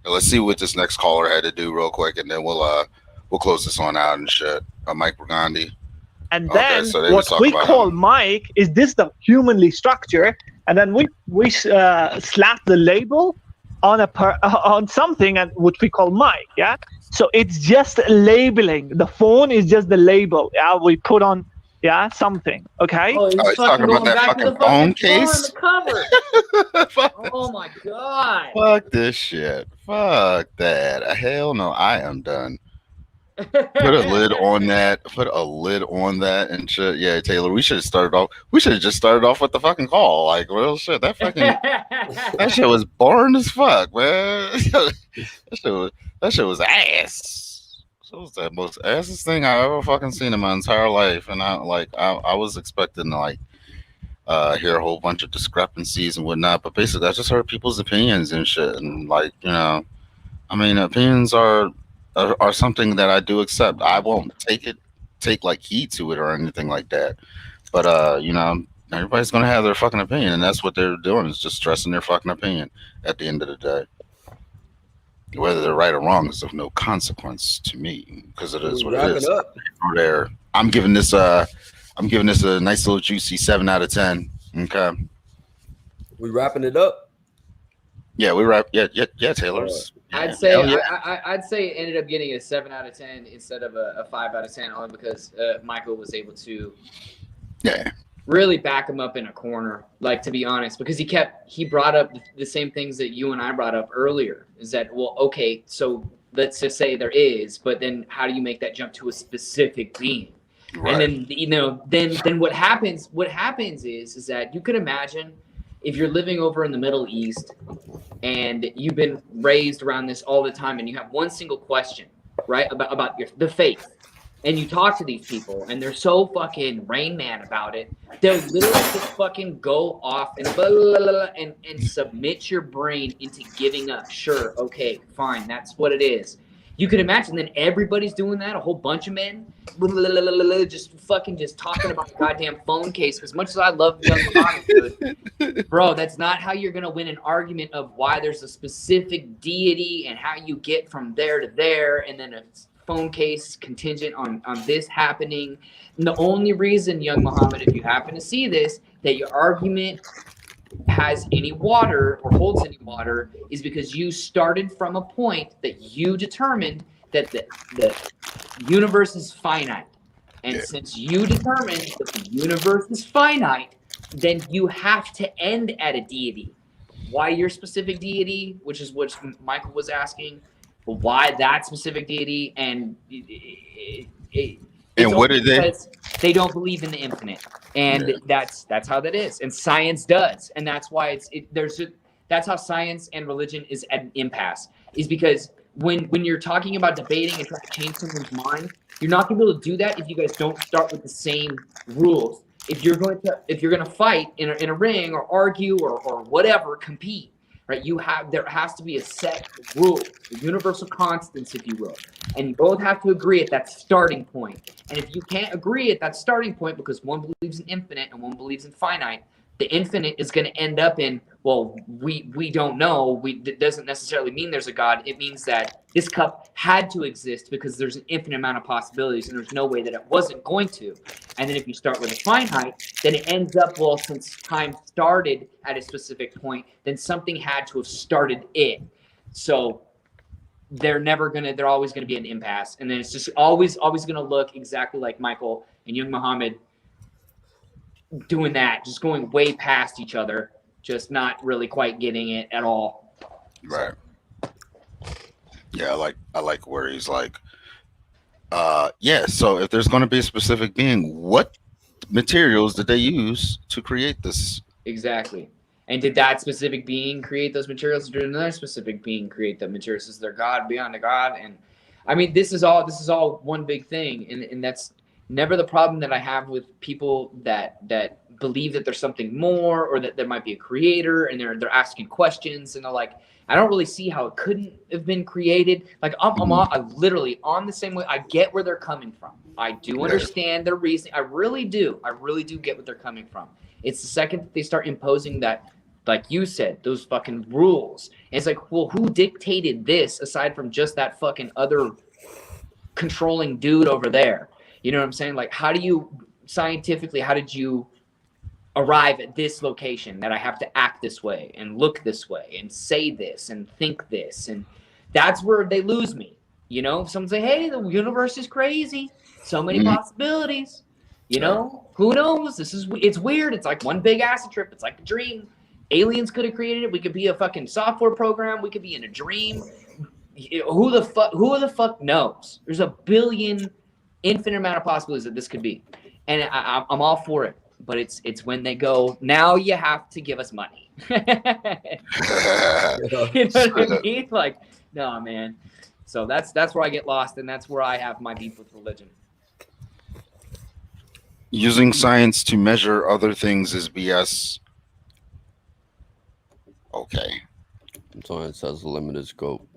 Now, let's see what this next caller had to do real quick, and then we'll close this one out and shit. Mike Burgundy. And then what we call Mike is this the humanly structure, and then we slap the label on something and which we call Mike, yeah. So it's just labeling. The phone is just the label, yeah. We put on, yeah, something, okay. Oh, he's talking about that fucking phone case. Cover. Oh my god. Fuck this shit. Fuck that. Hell no. I am done. Put a lid on that. Put a lid on that and shit. Yeah, Taylor, we should have started off. We should have just started off with the fucking call. Like, real shit. That fucking that shit was boring as fuck, man. that shit was ass. That was the most assest thing I ever fucking seen in my entire life. And I was expecting to like hear a whole bunch of discrepancies and whatnot, but basically I just heard people's opinions and shit. And like, you know, I mean, opinions are something that I do accept. I won't take like heed to it or anything like that. But you know, everybody's gonna have their fucking opinion, and that's what they're doing, is just stressing their fucking opinion at the end of the day. Whether they're right or wrong is of no consequence to me, because it is what it is. There, I'm giving this a nice little juicy 7 out of 10. Okay. We wrapping it up. Yeah, we wrap. Yeah, Taylor's. I'd say I'd say it ended up getting a 7 out of 10 instead of a 5 out of 10, only because Michael was able to really back him up in a corner. Like, to be honest, because he brought up the same things that you and I brought up earlier. Is that, well, okay, so let's just say there is, but then how do you make that jump to a specific being? Right. And then, you know, then what happens is that you could imagine if you're living over in the Middle East and you've been raised around this all the time, and you have one single question, right, about the faith, and you talk to these people and they're so fucking Rain Man about it, they'll literally just fucking go off and blah, blah, blah, blah, and submit your brain into giving up. Sure, okay, fine, that's what it is. You could imagine then everybody's doing that, a whole bunch of men, just talking about the goddamn phone case. As much as I love young Muhammad, bro, that's not how you're gonna win an argument of why there's a specific deity and how you get from there to there, and then a phone case contingent on this happening. And the only reason, young Muhammad, if you happen to see this, that your argument has any water or holds any water is because you started from a point that you determined that the universe is finite. And since you determined that the universe is finite, then you have to end at a deity. Why your specific deity, which is what Michael was asking, why that specific deity, and and what are they? They don't believe in the infinite, and that's how that is, and science does, and that's why that's how science and religion is at an impasse. Is because when you're talking about debating and trying to change someone's mind, you're not going to be able to do that if you guys don't start with the same rules. If you're going to fight in a ring or argue or whatever, compete. Right, there has to be a set of rules, the universal constants, if you will, and you both have to agree at that starting point. And if you can't agree at that starting point because one believes in infinite and one believes in finite, the infinite is going to end up in, well, we don't know. It doesn't necessarily mean there's a God. It means that this cup had to exist because there's an infinite amount of possibilities, and there's no way that it wasn't going to. And then if you start with a finite, then it ends up, well, since time started at a specific point, then something had to have started it. So they're always going to be an impasse. And then it's just always going to look exactly like Michael and young Muhammad doing that, just going way past each other, just not really quite getting it at all. Right. Yeah, I like where he's like, yeah. So if there's going to be a specific being, what materials did they use to create this? Exactly. And did that specific being create those materials, or did another specific being create the materials? Is there God beyond a God? And I mean, this is all one big thing, and that's never the problem that I have with people that believe that there's something more, or that there might be a creator, and they're asking questions, and they're like, I don't really see how it couldn't have been created. Like I'm literally on the same way. I get where they're coming from. I do understand their reasoning. I really do get what they're coming from. It's the second that they start imposing that, like you said, those fucking rules. And it's like, well, who dictated this aside from just that fucking other controlling dude over there? You know what I'm saying? Like, how did you arrive at this location that I have to act this way and look this way and say this and think this? And that's where they lose me. You know, someone say, hey, the universe is crazy. So many possibilities. You know, who knows? It's weird. It's like one big acid trip. It's like a dream. Aliens could have created it. We could be a fucking software program. We could be in a dream. Who the fuck knows? There's a billion, infinite amount of possibilities that this could be. And I'm all for it. But it's when they go, now you have to give us money. You know what I mean? Like, no, man. So that's where I get lost, and that's where I have my beef with religion. Using science to measure other things is BS. Okay. Science has a limited scope.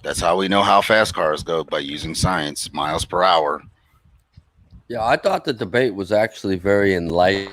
That's how we know how fast cars go, by using science, miles per hour. Yeah, I thought the debate was actually very enlightening.